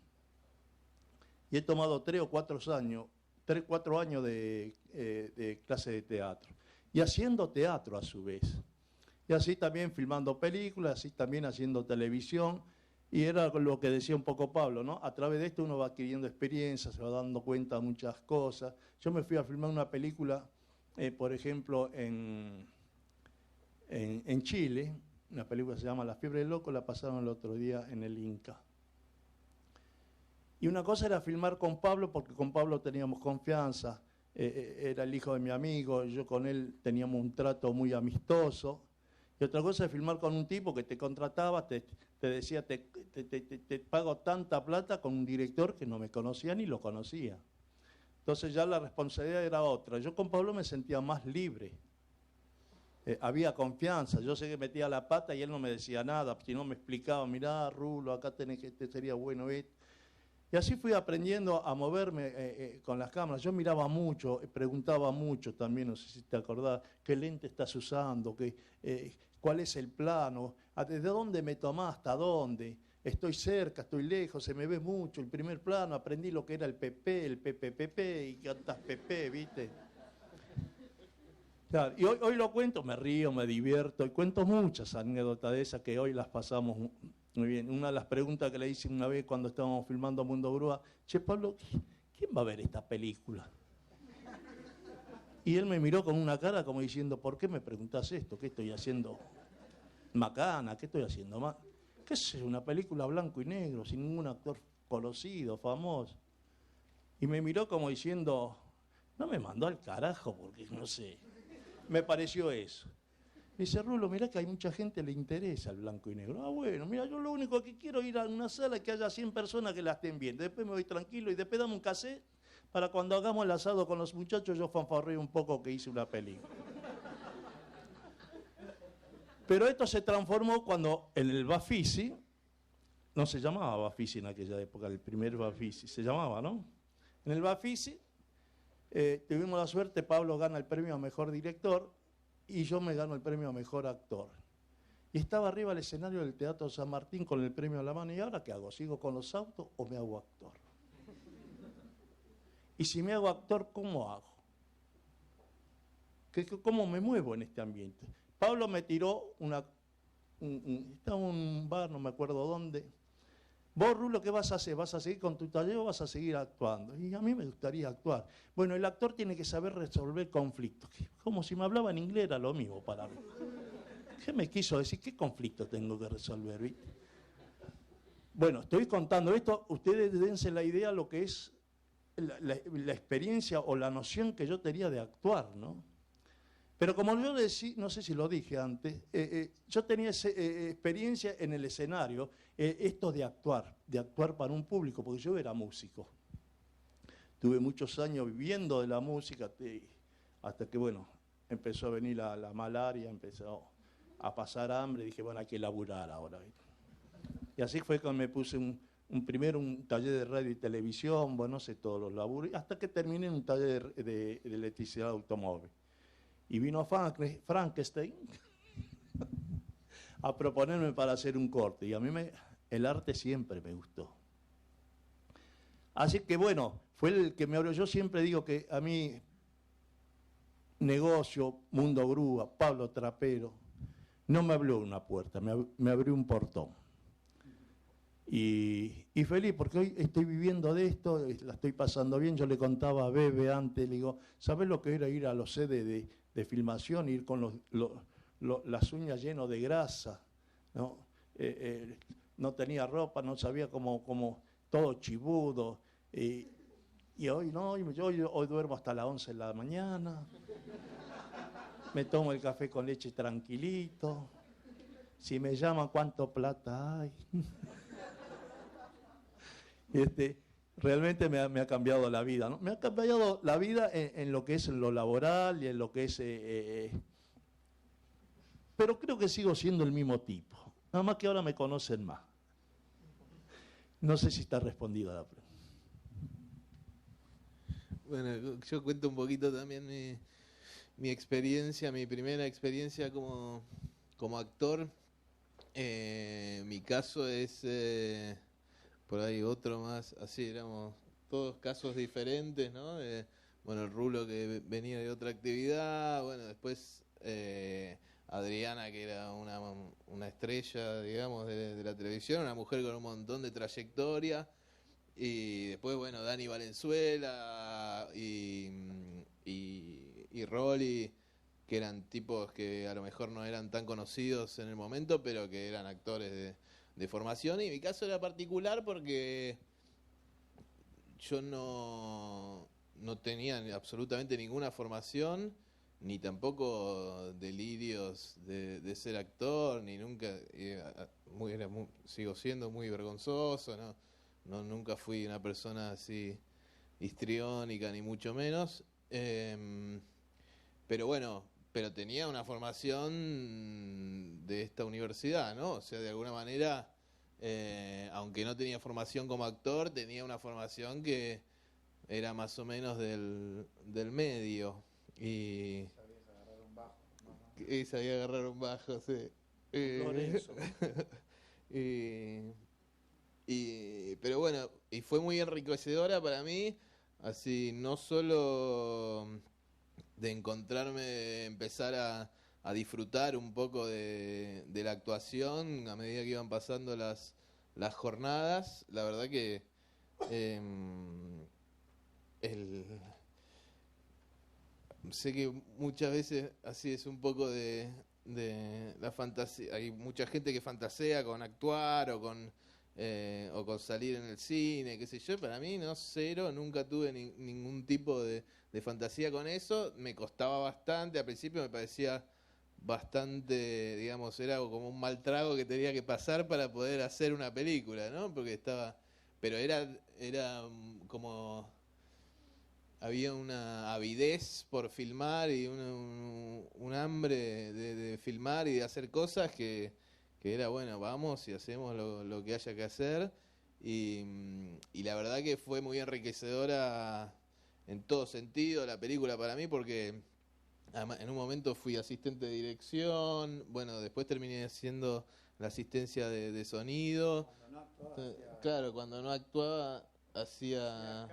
Speaker 3: Y he tomado 3 o 4 años de clases de teatro. Y haciendo teatro a su vez. Y así también filmando películas, así también haciendo televisión. Y era lo que decía un poco Pablo, ¿no? A través de esto uno va adquiriendo experiencia, se va dando cuenta de muchas cosas. Yo me fui a filmar una película, por ejemplo, en Chile. Una película que se llama La fiebre del loco, la pasaron el otro día en el Inca. Y una cosa era filmar con Pablo, porque con Pablo teníamos confianza. Era el hijo de mi amigo, yo con él teníamos un trato muy amistoso. Y otra cosa es filmar con un tipo que te contrataba, te decía, te pago tanta plata, con un director que no me conocía ni lo conocía. Entonces ya la responsabilidad era otra. Yo con Pablo me sentía más libre. Había confianza. Yo sé que metía la pata y él no me decía nada, si no me explicaba, mirá, Rulo, acá tenés que, te sería bueno esto. Y así fui aprendiendo a moverme con las cámaras. Yo miraba mucho, preguntaba mucho también, no sé si te acordás, qué lente estás usando, cuál es el plano, desde dónde me tomás, hasta dónde. estoy cerca, estoy lejos, se me ve mucho, el primer plano, aprendí lo que era el PP, el PPPP, y cantas PP, ¿viste? Claro, y hoy lo cuento, me río, me divierto, y cuento muchas anécdotas de esas que hoy las pasamos muy bien. Una de las preguntas que le hice una vez cuando estábamos filmando Mundo Grúa, che, Pablo, ¿quién va a ver esta película? Y él me miró con una cara como diciendo, ¿por qué me preguntás esto? ¿Qué estoy haciendo? Macana, ¿qué estoy haciendo? ¿Qué es una película blanco y negro, sin ningún actor conocido, famoso? Y me miró como diciendo, no me mandó al carajo, porque no sé. Me pareció eso. Me dice, Rulo, mirá que hay mucha gente que le interesa el blanco y negro. Ah, bueno, mira, yo lo único que quiero es ir a una sala y que haya 100 personas que la estén viendo. Después me voy tranquilo y después dame un cassette para cuando hagamos el asado con los muchachos yo fanfarreo un poco que hice una película. Pero esto se transformó cuando en el Bafisi, no se llamaba Bafisi en aquella época, el primer Bafisi, se llamaba, ¿no? En el Bafisi tuvimos la suerte, Pablo gana el premio a Mejor Director y yo me gano el premio a Mejor Actor. Y estaba arriba del escenario del Teatro San Martín con el premio a la mano. ¿Y ahora qué hago? ¿Sigo con los autos o me hago actor? Y si me hago actor, ¿cómo hago? ¿Cómo me muevo en este ambiente? Pablo me tiró estaba en un bar, no me acuerdo dónde. Vos, Rulo, ¿qué vas a hacer? ¿Vas a seguir con tu taller o vas a seguir actuando? Y a mí me gustaría actuar. Bueno, el actor tiene que saber resolver conflictos. Como si me hablaba en inglés, era lo mismo para mí. ¿Qué me quiso decir? ¿Qué conflicto tengo que resolver? ¿Viste? Bueno, estoy contando esto. Ustedes dense la idea de lo que es la experiencia o la noción que yo tenía de actuar, ¿no? Pero como yo decía, no sé si lo dije antes, yo tenía experiencia en el escenario, esto de actuar para un público, porque yo era músico. Tuve muchos años viviendo de la música, hasta que, bueno, empezó a venir la malaria, empezó a pasar hambre, dije, bueno, hay que laburar ahora. Y así fue cuando me puse primero un taller de radio y televisión, bueno, no sé, todos los laburos, hasta que terminé en un taller de electricidad de automóvil. Y vino Frankenstein a proponerme para hacer un corte. Y a mí el arte siempre me gustó. Así que bueno, fue el que me abrió. Yo siempre digo que a mí, negocio, Mundo Grúa, Pablo Trapero, no me abrió una puerta, me abrió un portón. Y feliz porque hoy estoy viviendo de esto, la estoy pasando bien. Yo le contaba a Bebe antes, le digo, ¿sabés lo que era ir a los sedes de filmación, ir con las uñas llenas de grasa? ¿No? No tenía ropa, no sabía cómo todo chibudo. Y hoy no, hoy duermo hasta las 11 de la mañana. Me tomo el café con leche tranquilito. Si me llaman, ¿cuánto plata hay? Realmente me ha cambiado la vida, ¿no? Me ha cambiado la vida en lo que es lo laboral y en lo que es... pero creo que sigo siendo el mismo tipo. Nada más que ahora me conocen más. No sé si está respondida la pregunta.
Speaker 4: Bueno, yo cuento un poquito también mi experiencia, mi primera experiencia como actor. Mi caso es... por ahí otro más, así éramos todos casos diferentes, ¿no? Bueno, el Rulo que venía de otra actividad, bueno, después Adriana que era una estrella, digamos, de la televisión, una mujer con un montón de trayectoria, y después, bueno, Dani Valenzuela y Rolly, que eran tipos que a lo mejor no eran tan conocidos en el momento, pero que eran actores de formación. Y mi caso era particular porque yo no tenía absolutamente ninguna formación, ni tampoco delirios de ser actor, ni nunca, sigo siendo muy vergonzoso, nunca fui una persona así histriónica, ni mucho menos, pero bueno, pero tenía una formación de esta universidad, ¿no? O sea, de alguna manera, aunque no tenía formación como actor, tenía una formación que era más o menos del medio. Y sabías agarrar un bajo. Y sabía agarrar un bajo, sí. Pero bueno, y fue muy enriquecedora para mí, así no solo de encontrarme, empezar a disfrutar un poco de la actuación a medida que iban pasando las jornadas. La verdad que el, sé que muchas veces así es un poco de la fantasía. Hay mucha gente que fantasea con actuar o con salir en el cine, qué sé yo. Para mí, no, cero, nunca tuve ningún tipo de fantasía con eso. Me costaba bastante, al principio me parecía bastante, digamos, era como un mal trago que tenía que pasar para poder hacer una película, ¿no? Porque estaba, pero era como había una avidez por filmar y un hambre de filmar y de hacer cosas que era, bueno, vamos y hacemos lo que haya que hacer. Y la verdad que fue muy enriquecedora en todo sentido la película para mí, porque en un momento fui asistente de dirección, bueno, después terminé haciendo la asistencia de sonido. Claro, cuando no actuaba hacía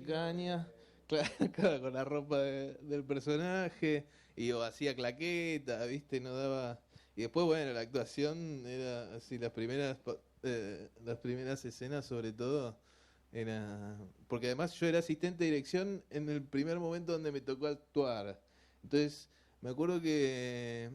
Speaker 4: caña. Claro, claro, con la ropa del personaje, y o hacía claqueta, ¿viste? No daba. Y después, bueno, la actuación era así, las primeras escenas, sobre todo, era. Porque además yo era asistente de dirección en el primer momento donde me tocó actuar. Entonces, me acuerdo que.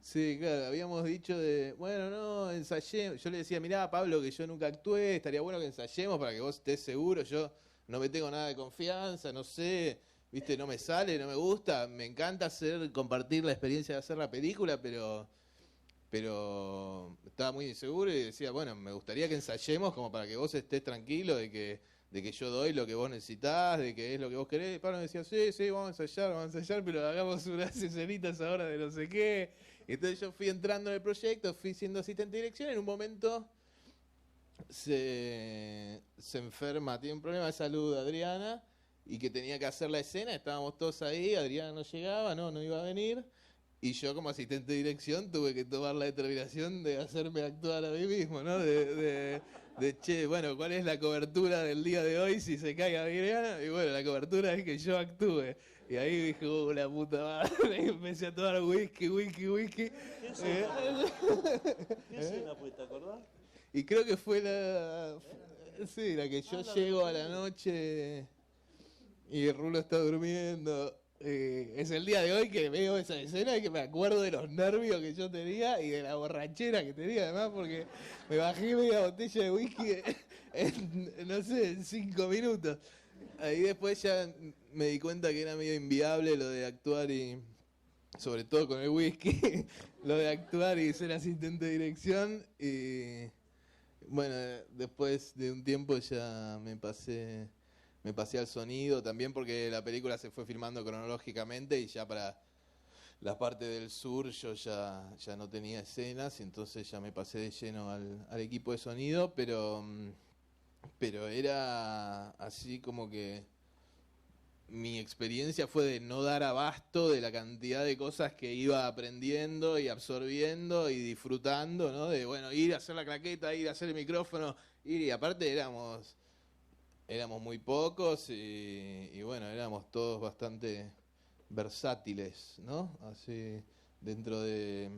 Speaker 4: Sí, claro, habíamos dicho bueno, no, ensayemos. Yo le decía, mirá, Pablo, que yo nunca actué, estaría bueno que ensayemos para que vos estés seguro. Yo no me tengo nada de confianza, no sé, viste, no me sale, no me gusta. Me encanta compartir la experiencia de hacer la película, pero estaba muy inseguro y decía, bueno, me gustaría que ensayemos como para que vos estés tranquilo de que yo doy lo que vos necesitás, de que es lo que vos querés. Y Pablo me decía, sí, sí, vamos a ensayar, pero hagamos unas escenitas ahora de no sé qué. Entonces yo fui entrando en el proyecto, fui siendo asistente de dirección. En un momento se enferma, tiene un problema de salud Adriana, y que tenía que hacer la escena. Estábamos todos ahí, Adriana no llegaba, no iba a venir. Y yo como asistente de dirección tuve que tomar la determinación de hacerme actuar a mí mismo, ¿no? Che, bueno, ¿cuál es la cobertura del día de hoy si se cae Adriana? Y bueno, la cobertura es que yo actúe. Y ahí dije, la puta madre, y empecé a tomar whisky.
Speaker 3: ¿Qué escena fue, te acordás?
Speaker 4: Y creo que fue la que yo llego a la noche y el Rulo está durmiendo. Es el día de hoy que veo esa escena y que me acuerdo de los nervios que yo tenía y de la borrachera que tenía, además, porque me bajé media botella de whisky no sé, en 5 minutos. Ahí después ya me di cuenta que era medio inviable lo de actuar, y sobre todo con el whisky, lo de actuar y ser asistente de dirección. Y bueno, después de un tiempo ya me pasé al sonido también, porque la película se fue filmando cronológicamente y ya para la parte del sur yo ya no tenía escenas, y entonces ya me pasé de lleno al equipo de sonido, pero era así como que mi experiencia fue de no dar abasto de la cantidad de cosas que iba aprendiendo y absorbiendo y disfrutando, ¿no? De, bueno, ir a hacer la claqueta, ir a hacer el micrófono, y aparte éramos muy pocos y bueno, éramos todos bastante versátiles, ¿no? Así, dentro de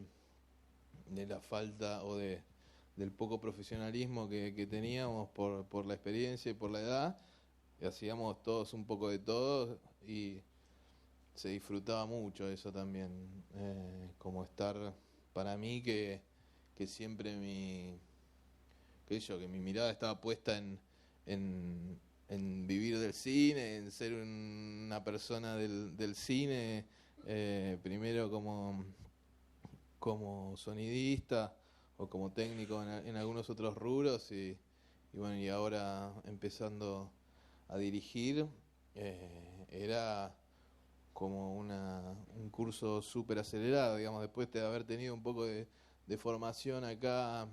Speaker 4: la falta o del poco profesionalismo que teníamos por la experiencia y por la edad. Y hacíamos todos un poco de todo y se disfrutaba mucho eso también, como estar, para mí que siempre que mi mirada estaba puesta en vivir del cine, en ser una persona del cine, primero como sonidista o como técnico en algunos otros rubros, y bueno, y ahora empezando a dirigir. Era como un curso súper acelerado, digamos, después de haber tenido un poco de formación acá,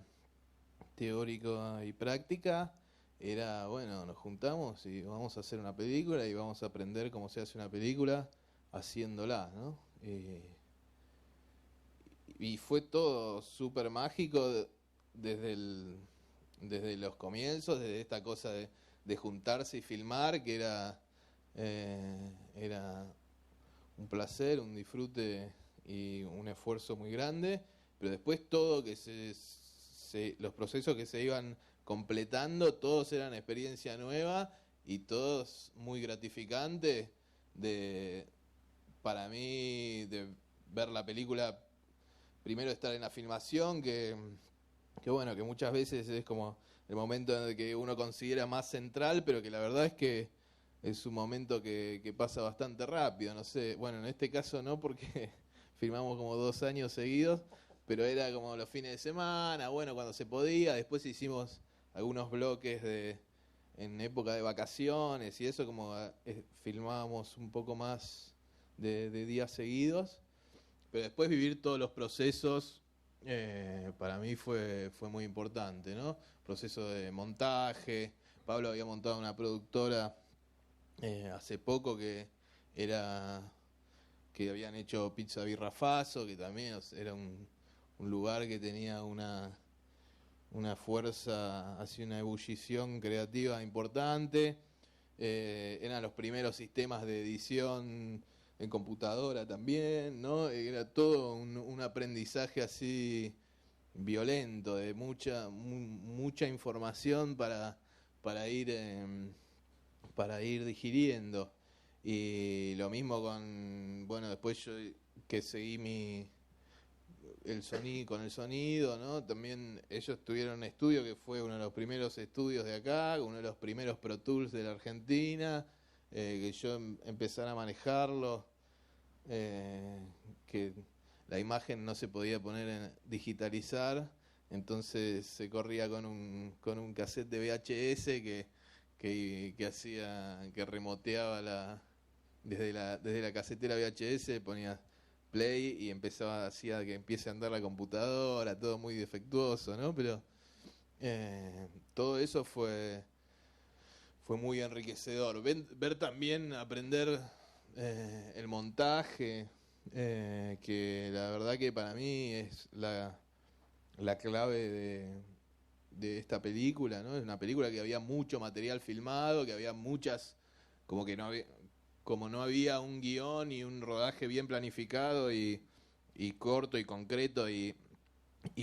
Speaker 4: teórico y práctica. Era, bueno, nos juntamos y vamos a hacer una película y vamos a aprender cómo se hace una película haciéndola, ¿no? Y fue todo súper mágico desde desde los comienzos, desde esta cosa de juntarse y filmar, que era un placer, un disfrute y un esfuerzo muy grande, pero después todo que los procesos que se iban completando, todos eran experiencia nueva y todos muy gratificantes para mí de ver la película, primero estar en la filmación, que bueno, que muchas veces es como el momento en el que uno considera más central, pero que la verdad es que es un momento que pasa bastante rápido, no sé, bueno, en este caso no, porque filmamos como 2 años seguidos, pero era como los fines de semana, bueno, cuando se podía, después hicimos algunos bloques en época de vacaciones y eso, como filmábamos un poco más de días seguidos, pero después vivir todos los procesos para mí fue muy importante, ¿no? Proceso de montaje. Pablo había montado una productora hace poco que habían hecho Pizza Birra Faso, que también era un lugar que tenía una fuerza, así una ebullición creativa importante. Eran los primeros sistemas de edición en computadora también, ¿no? Era todo un aprendizaje así violento, de mucha información para ir digiriendo. Y lo mismo bueno, después yo que seguí con el sonido, ¿no? También ellos tuvieron un estudio que fue uno de los primeros estudios de acá, uno de los primeros Pro Tools de la Argentina, que yo empezara a manejarlo, que la imagen no se podía digitalizar, entonces se corría con un cassette de VHS que hacía, que remoteaba desde la casetera VHS, ponía play y hacía que empiece a andar la computadora, todo muy defectuoso, ¿no? Pero todo eso fue muy enriquecedor. Ver también, aprender el montaje, que la verdad que para mí es la clave de esta película, ¿no? Es una película que había mucho material filmado, que había como no había un guión y un rodaje bien planificado y corto y concreto y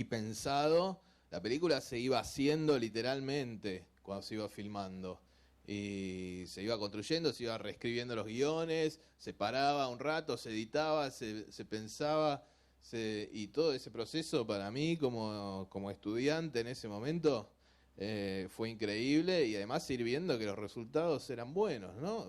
Speaker 4: pensado, la película se iba haciendo literalmente cuando se iba filmando. Y se iba construyendo, se iba reescribiendo los guiones, se paraba un rato, se editaba, se pensaba, y todo ese proceso para mí como estudiante en ese momento fue increíble, y además ir viendo que los resultados eran buenos, ¿no?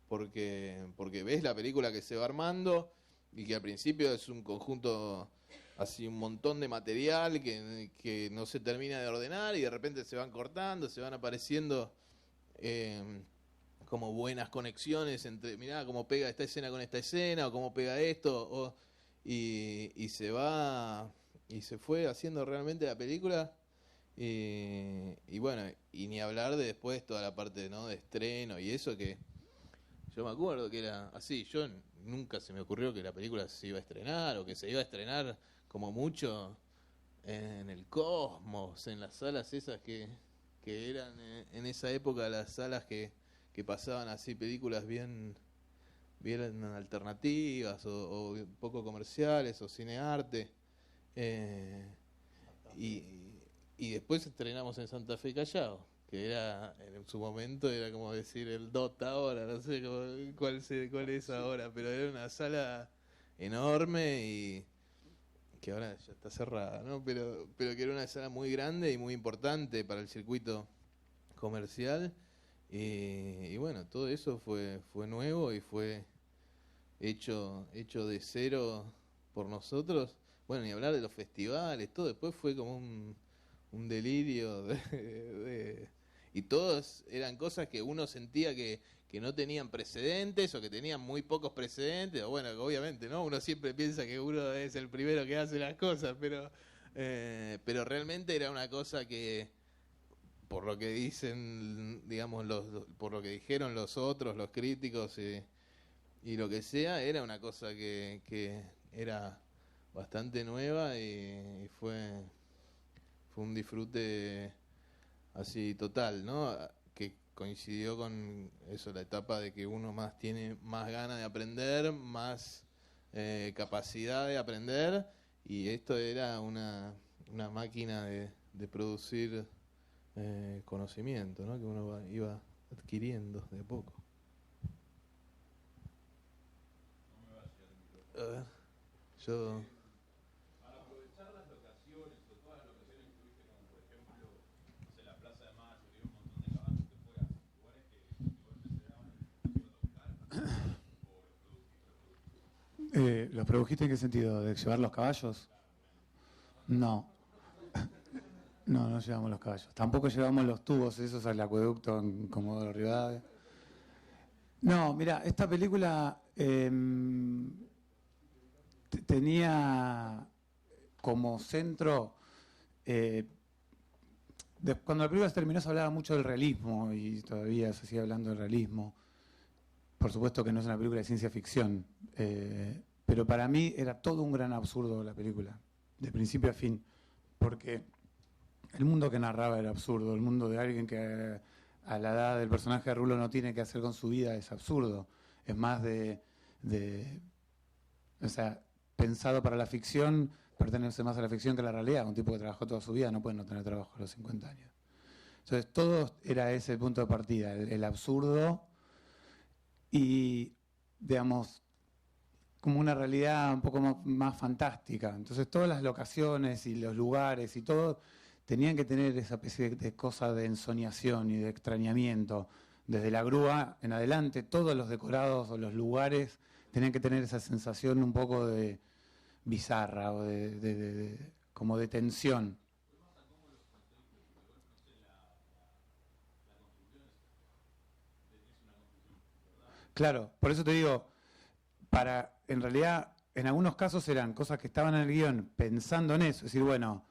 Speaker 4: Porque ves la película que se va armando y que al principio es un conjunto, así un montón de material que no se termina de ordenar y de repente se van cortando, se van apareciendo como buenas conexiones entre, mirá cómo pega esta escena con esta escena, o cómo pega esto, y se fue haciendo realmente la película. Y bueno, y ni hablar de después toda la parte, ¿no?, de estreno y eso, que yo me acuerdo que era así. Yo nunca se me ocurrió que la película se iba a estrenar, o que se iba a estrenar como mucho en el Cosmos, en las salas esas que eran en esa época las salas que pasaban así películas bien alternativas o poco comerciales o cinearte. Y después estrenamos en Santa Fe Callao, que en su momento era como decir el DOT ahora, no sé cuál es ahora, pero era una sala enorme y que ahora ya está cerrada, ¿no? Pero que era una sala muy grande y muy importante para el circuito comercial. Y bueno, todo eso fue nuevo y fue hecho de cero por nosotros. Bueno, ni hablar de los festivales, todo después fue como un delirio y todos eran cosas que uno sentía que no tenían precedentes, o que tenían muy pocos precedentes, o bueno, obviamente, ¿no? Uno siempre piensa que uno es el primero que hace las cosas, pero realmente era una cosa que, por lo que dicen, digamos, por lo que dijeron los otros, los críticos y lo que sea, era una cosa que era bastante nueva y fue fue un disfrute así total, ¿no? Que coincidió con eso, la etapa de que uno más tiene más ganas de aprender, más capacidad de aprender, y esto era una máquina de producir conocimiento, ¿no? Que uno iba adquiriendo de a poco. A ver, yo...
Speaker 7: Para aprovechar las locaciones o todas las locaciones que tuviste, como por ejemplo, no sé, la Plaza de Mayo, un montón de caballos que fueras, lugares que igual te llegaban a
Speaker 2: ¿Los produjiste en qué sentido? ¿De llevar los caballos? No. No llevamos los caballos. Tampoco llevamos los tubos esos al acueducto en Comodoro Rivadavia. No, mira, esta película tenía como centro... cuando la película se terminó se hablaba mucho del realismo y todavía se sigue hablando del realismo. Por supuesto que no es una película de ciencia ficción, pero para mí era todo un gran absurdo la película, de principio a fin, porque el mundo que narraba era absurdo, el mundo de alguien que a la edad del personaje de Rulo no tiene que hacer con su vida es absurdo, es más o sea, pensado para la ficción, pertenece más a la ficción que a la realidad. Un tipo que trabajó toda su vida no puede no tener trabajo a los 50 años. Entonces todo era ese punto de partida, el absurdo y, digamos, como una realidad un poco más fantástica. Entonces todas las locaciones y los lugares y todo tenían que tener esa especie de cosa de ensoñación y de extrañamiento. Desde la grúa en adelante, todos los decorados o los lugares tenían que tener esa sensación un poco de bizarra o como de tensión. Claro, por eso te digo, en realidad, en algunos casos eran cosas que estaban en el guión pensando en eso, es decir, bueno,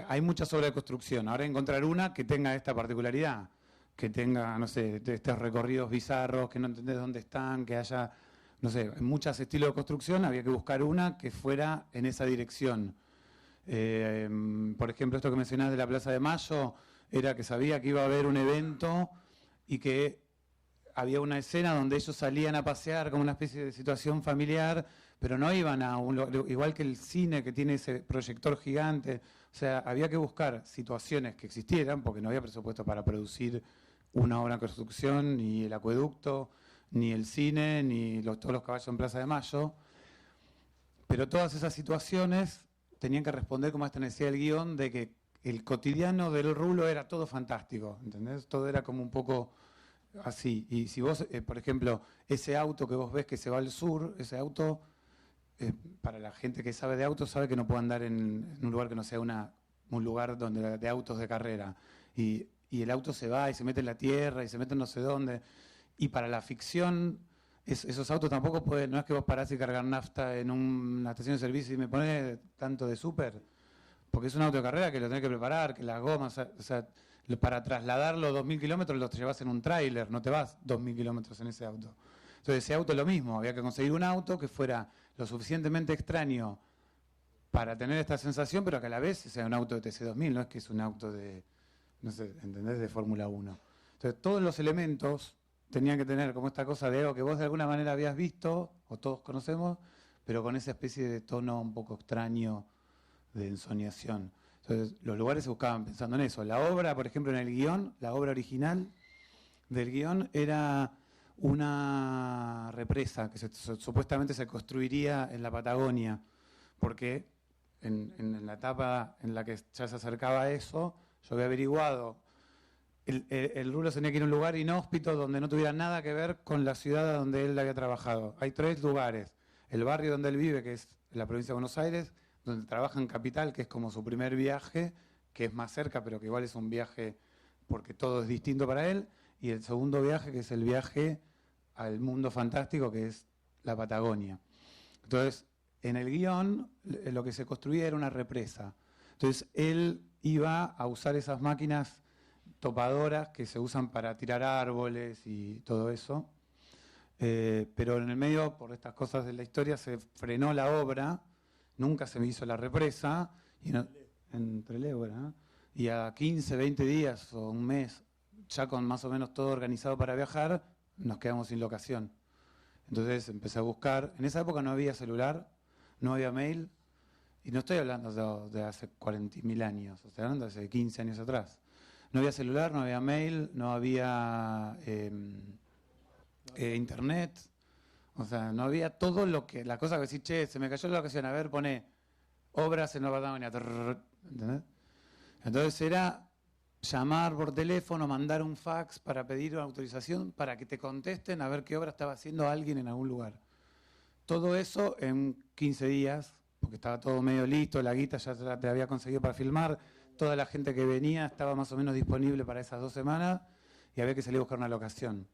Speaker 2: hay muchas obras de construcción, ahora encontrar una que tenga esta particularidad, que tenga, no sé, estos recorridos bizarros, que no entendés dónde están, que haya, no sé, en muchos estilos de construcción había que buscar una que fuera en esa dirección. Por ejemplo, esto que mencionás de la Plaza de Mayo, era que sabía que iba a haber un evento y que había una escena donde ellos salían a pasear como una especie de situación familiar, pero no iban a igual que el cine que tiene ese proyector gigante. O sea, había que buscar situaciones que existieran, porque no había presupuesto para producir una obra en construcción, ni el acueducto, ni el cine, ni todos los caballos en Plaza de Mayo. Pero todas esas situaciones tenían que responder como a esta necesidad del guión de que el cotidiano del Rulo era todo fantástico, ¿entendés? Todo era como un poco así. Y si vos, por ejemplo, ese auto que vos ves que se va al sur, ese auto, para la gente que sabe de autos, sabe que no puede andar en un lugar que no sea un lugar de autos de carrera. Y el auto se va y se mete en la tierra y se mete en no sé dónde. Y para la ficción, esos autos tampoco pueden, no es que vos parás y cargar nafta en una estación de servicio y me pones tanto de súper, porque es un auto de carrera que lo tenés que preparar, que las gomas, o sea, para trasladarlo 2.000 kilómetros los llevas en un tráiler, no te vas 2.000 kilómetros en ese auto. Entonces ese auto es lo mismo, había que conseguir un auto que fuera lo suficientemente extraño para tener esta sensación, pero que a la vez sea un auto de TC2000, no es que es un auto de, no sé, ¿entendés?, de Fórmula 1. Entonces todos los elementos tenían que tener como esta cosa de algo que vos de alguna manera habías visto, o todos conocemos, pero con esa especie de tono un poco extraño de ensoñación. Entonces, los lugares se buscaban pensando en eso. La obra, por ejemplo, en el guión, la obra original del guión era una represa que supuestamente se construiría en la Patagonia, porque en la etapa en la que ya se acercaba a eso, yo había averiguado, el Rulo tenía que ir a un lugar inhóspito donde no tuviera nada que ver con la ciudad donde él había trabajado. Hay 3 lugares: el barrio donde él vive, que es la provincia de Buenos Aires, donde trabaja en Capital, que es como su primer viaje, que es más cerca, pero que igual es un viaje porque todo es distinto para él, y el segundo viaje, que es el viaje al mundo fantástico, que es la Patagonia. Entonces, en el guión, lo que se construía era una represa. Entonces, él iba a usar esas máquinas topadoras que se usan para tirar árboles y todo eso, pero en el medio, por estas cosas de la historia, se frenó la obra. Nunca se me hizo la represa, y no, en Trelew, ¿verdad? y a 15, 20 días o un mes, ya con más o menos todo organizado para viajar, nos quedamos sin locación. Entonces empecé a buscar. En esa época no había celular, no había mail, y no estoy hablando de hace 40.000 años, estoy hablando de hace 15 años atrás. No había celular, no había mail, no había internet, o sea, no había todo lo que, la cosa que decís, che, se me cayó la locación, a ver, pone obras en Nueva Patagonia, ¿entendés? Entonces era llamar por teléfono, mandar un fax para pedir una autorización para que te contesten a ver qué obra estaba haciendo alguien en algún lugar. Todo eso en 15 días, porque estaba todo medio listo, la guita ya te había conseguido para filmar, toda la gente que venía estaba más o menos disponible para esas 2 semanas y había que salir a buscar una locación.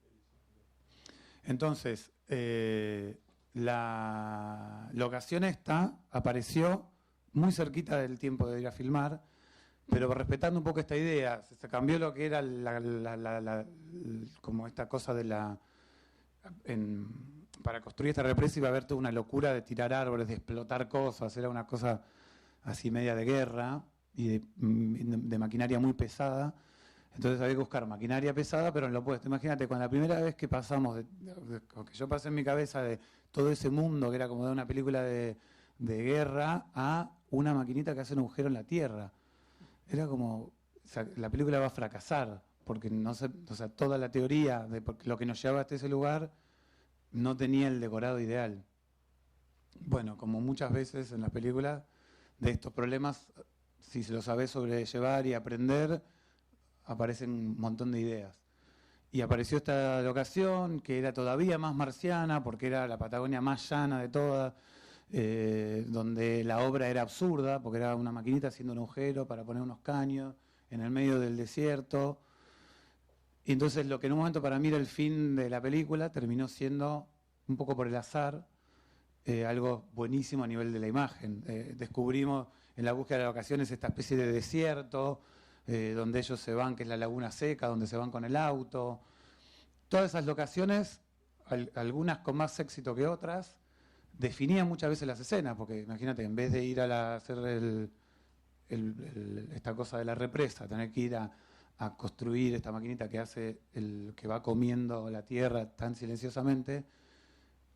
Speaker 2: Entonces, la locación esta apareció muy cerquita del tiempo de ir a filmar, pero respetando un poco esta idea. Se cambió lo que era como esta cosa de para construir esta represa iba a haber toda una locura de tirar árboles, de explotar cosas, era una cosa así media de guerra y de maquinaria muy pesada. Entonces había que buscar maquinaria pesada, pero en lo opuesto. Imagínate, con la primera vez que pasamos, que yo pasé en mi cabeza de todo ese mundo que era como de una película de guerra a una maquinita que hace un agujero en la tierra. Era como, o sea, la película va a fracasar, porque no sé, o sea, toda la teoría de lo que nos llevaba hasta ese lugar no tenía el decorado ideal. Bueno, como muchas veces en las películas, de estos problemas, si se lo sabés sobrellevar y aprender, aparecen un montón de ideas. Y apareció esta locación que era todavía más marciana, porque era la Patagonia más llana de todas, donde la obra era absurda, porque era una maquinita haciendo un agujero para poner unos caños en el medio del desierto. Y entonces lo que en un momento para mí era el fin de la película, terminó siendo, un poco por el azar, algo buenísimo a nivel de la imagen. Descubrimos en la búsqueda de locaciones esta especie de desierto, donde ellos se van, que es la Laguna Seca, donde se van con el auto. Todas esas locaciones, algunas con más éxito que otras, definían muchas veces las escenas, porque imagínate, en vez de ir a hacer esta cosa de la represa, tener que ir a construir esta maquinita que hace que va comiendo la tierra tan silenciosamente,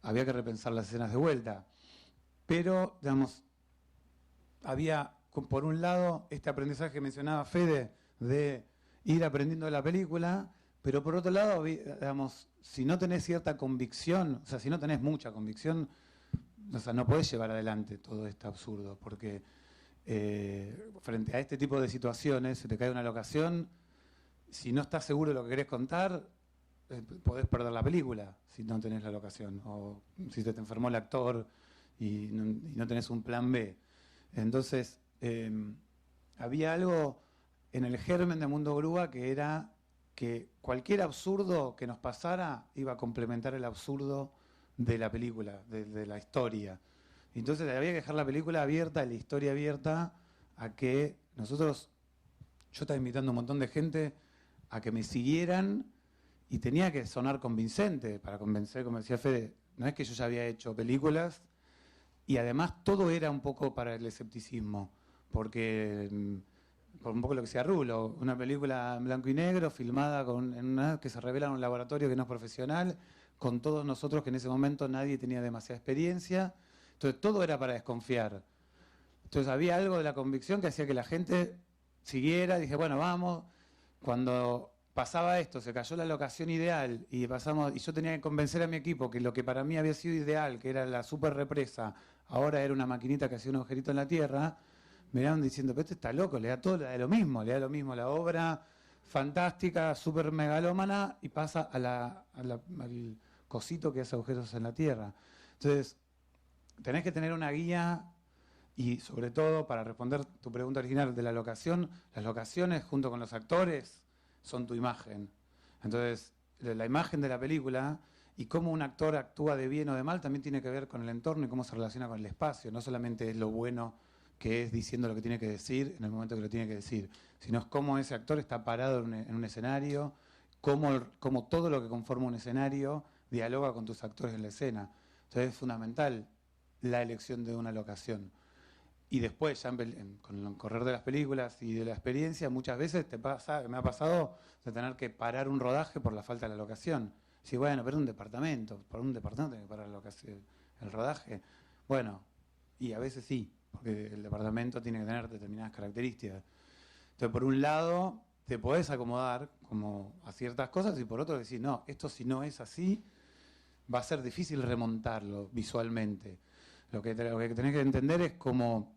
Speaker 2: había que repensar las escenas de vuelta. Pero, digamos, había, por un lado, este aprendizaje que mencionaba Fede, de ir aprendiendo de la película, pero por otro lado, digamos, si no tenés cierta convicción, o sea, si no tenés mucha convicción, o sea, no podés llevar adelante todo este absurdo, porque frente a este tipo de situaciones, se te cae una locación, si no estás seguro de lo que querés contar, podés perder la película si no tenés la locación, o si te enfermó el actor y no tenés un plan B. Entonces, había algo en el germen de Mundo Grúa que era que cualquier absurdo que nos pasara iba a complementar el absurdo de la película, de la historia. Entonces había que dejar la película abierta, la historia abierta, a que nosotros, yo estaba invitando a un montón de gente a que me siguieran y tenía que sonar convincente para convencer, como decía Fede, no es que yo ya había hecho películas y además todo era un poco para el escepticismo, porque por un poco lo que decía Rulo, una película en blanco y negro filmada que se revela en un laboratorio que no es profesional, con todos nosotros que en ese momento nadie tenía demasiada experiencia, entonces todo era para desconfiar. Entonces había algo de la convicción que hacía que la gente siguiera, dije, bueno, vamos. Cuando pasaba esto, se cayó la locación ideal y yo tenía que convencer a mi equipo que lo que para mí había sido ideal, que era la super represa, ahora era una maquinita que hacía un agujerito en la tierra, me miraban diciendo, pero este está loco, le da lo mismo la obra fantástica, super megalómana, y pasa al cosito que hace agujeros en la tierra. Entonces, tenés que tener una guía. Y sobre todo, para responder tu pregunta original de la locación, las locaciones junto con los actores son tu imagen. Entonces, la imagen de la película y cómo un actor actúa de bien o de mal también tiene que ver con el entorno y cómo se relaciona con el espacio. No solamente es lo bueno que es diciendo lo que tiene que decir en el momento que lo tiene que decir, sino es cómo ese actor está parado en un escenario, cómo todo lo que conforma un escenario dialoga con tus actores en la escena. Entonces es fundamental la elección de una locación. Y después, ya con el correr de las películas y de la experiencia, muchas veces me ha pasado de tener que parar un rodaje por la falta de la locación. Sí, bueno, pero por un departamento tengo que parar la locación, el rodaje. Bueno, y a veces sí, porque el departamento tiene que tener determinadas características. Entonces, por un lado, te podés acomodar como a ciertas cosas y por otro decir, no, esto si no es así, va a ser difícil remontarlo visualmente. Lo que tenés que entender es como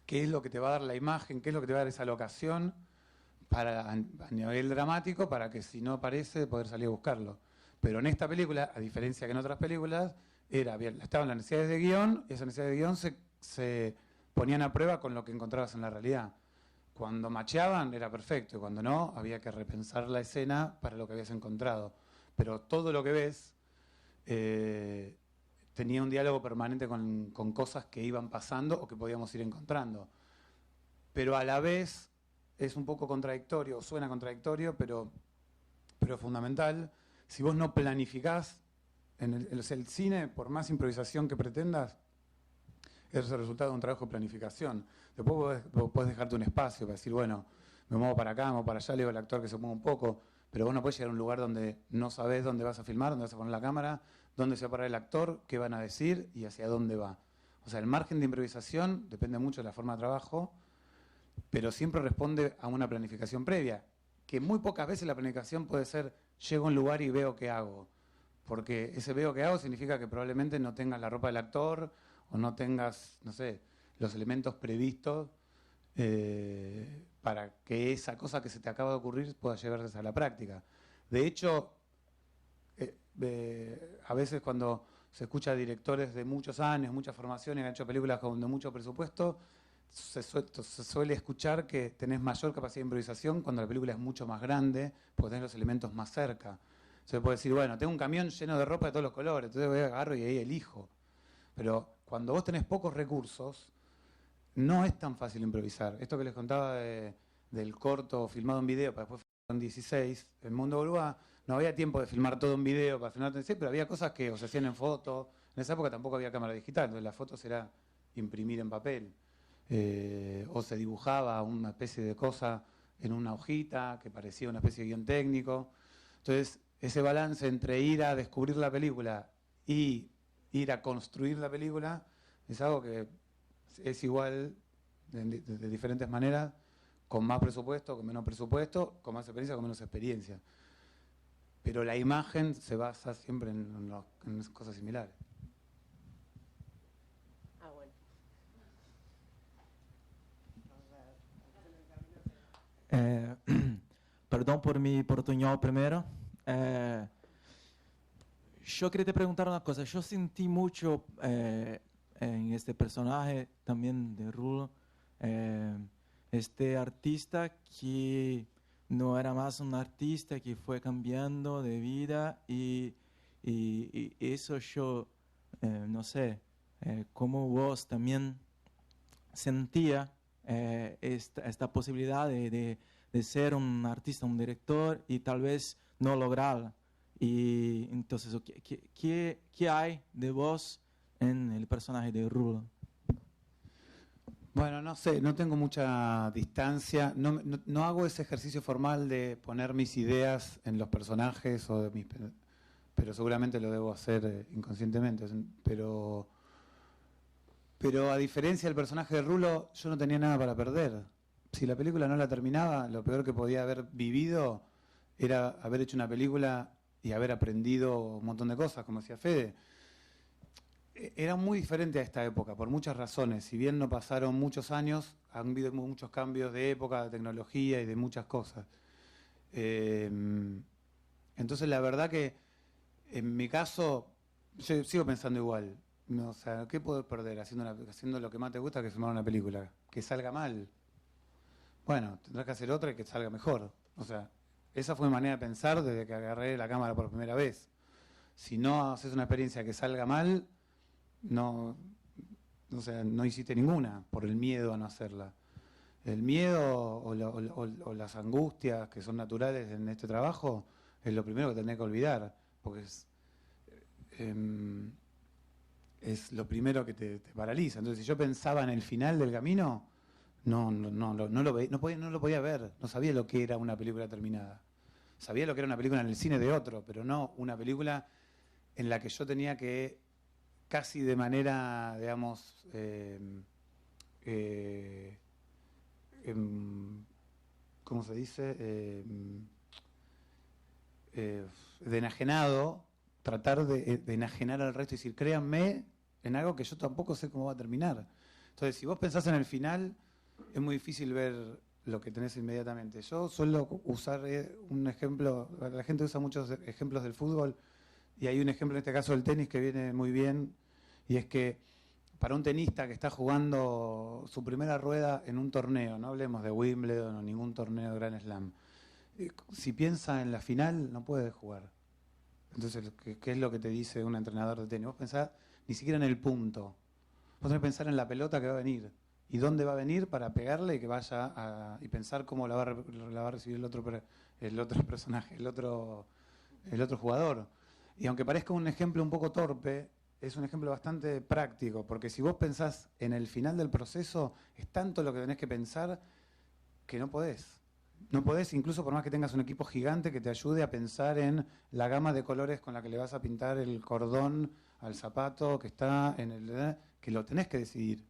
Speaker 2: qué es lo que te va a dar la imagen, qué es lo que te va a dar esa locación a nivel dramático, para que si no aparece, poder salir a buscarlo. Pero en esta película, a diferencia que en otras películas, estaban las necesidades de guión, y esas necesidades de guión se ponían a prueba con lo que encontrabas en la realidad. Cuando macheaban era perfecto, y cuando no, había que repensar la escena para lo que habías encontrado. Pero todo lo que ves tenía un diálogo permanente con cosas que iban pasando o que podíamos ir encontrando. Pero a la vez es un poco contradictorio, suena contradictorio, pero fundamental. Si vos no planificás, el cine, por más improvisación que pretendas, es el resultado de un trabajo de planificación. Después vos podés dejarte un espacio para decir, bueno, me muevo para acá, me muevo para allá, le digo al actor que se mueva un poco, pero vos no podés llegar a un lugar donde no sabés dónde vas a filmar, dónde vas a poner la cámara, dónde se va a parar el actor, qué van a decir y hacia dónde va. O sea, el margen de improvisación depende mucho de la forma de trabajo, pero siempre responde a una planificación previa, que muy pocas veces la planificación puede ser, llego a un lugar y veo qué hago, porque ese veo qué hago significa que probablemente no tengas la ropa del actor o no tengas, no sé, los elementos previstos para que esa cosa que se te acaba de ocurrir pueda llevarse a la práctica. De hecho, a veces cuando se escucha a directores de muchos años, muchas formaciones, que han hecho películas con de mucho presupuesto, se suele escuchar que tenés mayor capacidad de improvisación cuando la película es mucho más grande, porque tenés los elementos más cerca. Se puede decir, bueno, tengo un camión lleno de ropa de todos los colores, entonces voy a agarro y ahí elijo. Pero cuando vos tenés pocos recursos, no es tan fácil improvisar. Esto que les contaba del corto filmado en video, para después filmar en 16, el Mundo Bolúa, no había tiempo de filmar todo en video para filmar en 16, pero había cosas que o se hacían en foto. En esa época tampoco había cámara digital, entonces las fotos era imprimir en papel. O se dibujaba una especie de cosa en una hojita que parecía una especie de guión técnico. Entonces, ese balance entre ir a descubrir la película y ir a construir la película es algo que es igual de diferentes maneras, con más presupuesto, con menos presupuesto, con más experiencia, con menos experiencia. Pero la imagen se basa siempre en cosas similares.
Speaker 8: Bueno.
Speaker 9: Perdón por mi portuñol primero. Yo quería te preguntar una cosa. Yo sentí mucho en este personaje también de Rulo, este artista que no era más un artista, que fue cambiando de vida y eso yo, no sé, cómo vos también sentía esta posibilidad de ser un artista, un director y tal vez no lograrla. Y entonces, ¿qué hay de vos en el personaje de Rulo?
Speaker 2: Bueno, no sé, no tengo mucha distancia, no hago ese ejercicio formal de poner mis ideas en los personajes, pero seguramente lo debo hacer inconscientemente. Pero a diferencia del personaje de Rulo, yo no tenía nada para perder. Si la película no la terminaba, lo peor que podía haber vivido era haber hecho una película y haber aprendido un montón de cosas, como decía Fede. Era muy diferente a esta época, por muchas razones. Si bien no pasaron muchos años, han habido muchos cambios de época, de tecnología y de muchas cosas. Entonces, la verdad que en mi caso, yo sigo pensando igual. No, o sea, ¿qué puedo perder haciendo lo que más te gusta, que es filmar una película? Que salga mal. Bueno, tendrás que hacer otra y que salga mejor. O sea, esa fue mi manera de pensar desde que agarré la cámara por primera vez. Si no haces una experiencia que salga mal, no hiciste ninguna por el miedo a no hacerla. El miedo o las angustias que son naturales en este trabajo es lo primero que tenés que olvidar, porque es lo primero que te paraliza. Entonces, si yo pensaba en el final del camino, no lo podía ver, no sabía lo que era una película terminada. Sabía lo que era una película en el cine de otro, pero no una película en la que yo tenía que, casi de manera, digamos, ¿cómo se dice? De enajenado, tratar de enajenar al resto y decir, créanme en algo que yo tampoco sé cómo va a terminar. Entonces, si vos pensás en el final, es muy difícil ver lo que tenés inmediatamente. Yo suelo usar un ejemplo, la gente usa muchos ejemplos del fútbol, y hay un ejemplo en este caso del tenis que viene muy bien, y es que para un tenista que está jugando su primera rueda en un torneo, no hablemos de Wimbledon o ningún torneo de Grand Slam, si piensa en la final no puede jugar. Entonces, ¿qué es lo que te dice un entrenador de tenis? Vos pensás ni siquiera en el punto, vos tenés que pensar en la pelota que va a venir y dónde va a venir para pegarle y que vaya y pensar cómo la va a recibir el otro personaje, el otro jugador. Y aunque parezca un ejemplo un poco torpe, es un ejemplo bastante práctico, porque si vos pensás en el final del proceso, es tanto lo que tenés que pensar que no podés. No podés, incluso por más que tengas un equipo gigante que te ayude a pensar en la gama de colores con la que le vas a pintar el cordón al zapato que está en que lo tenés que decidir.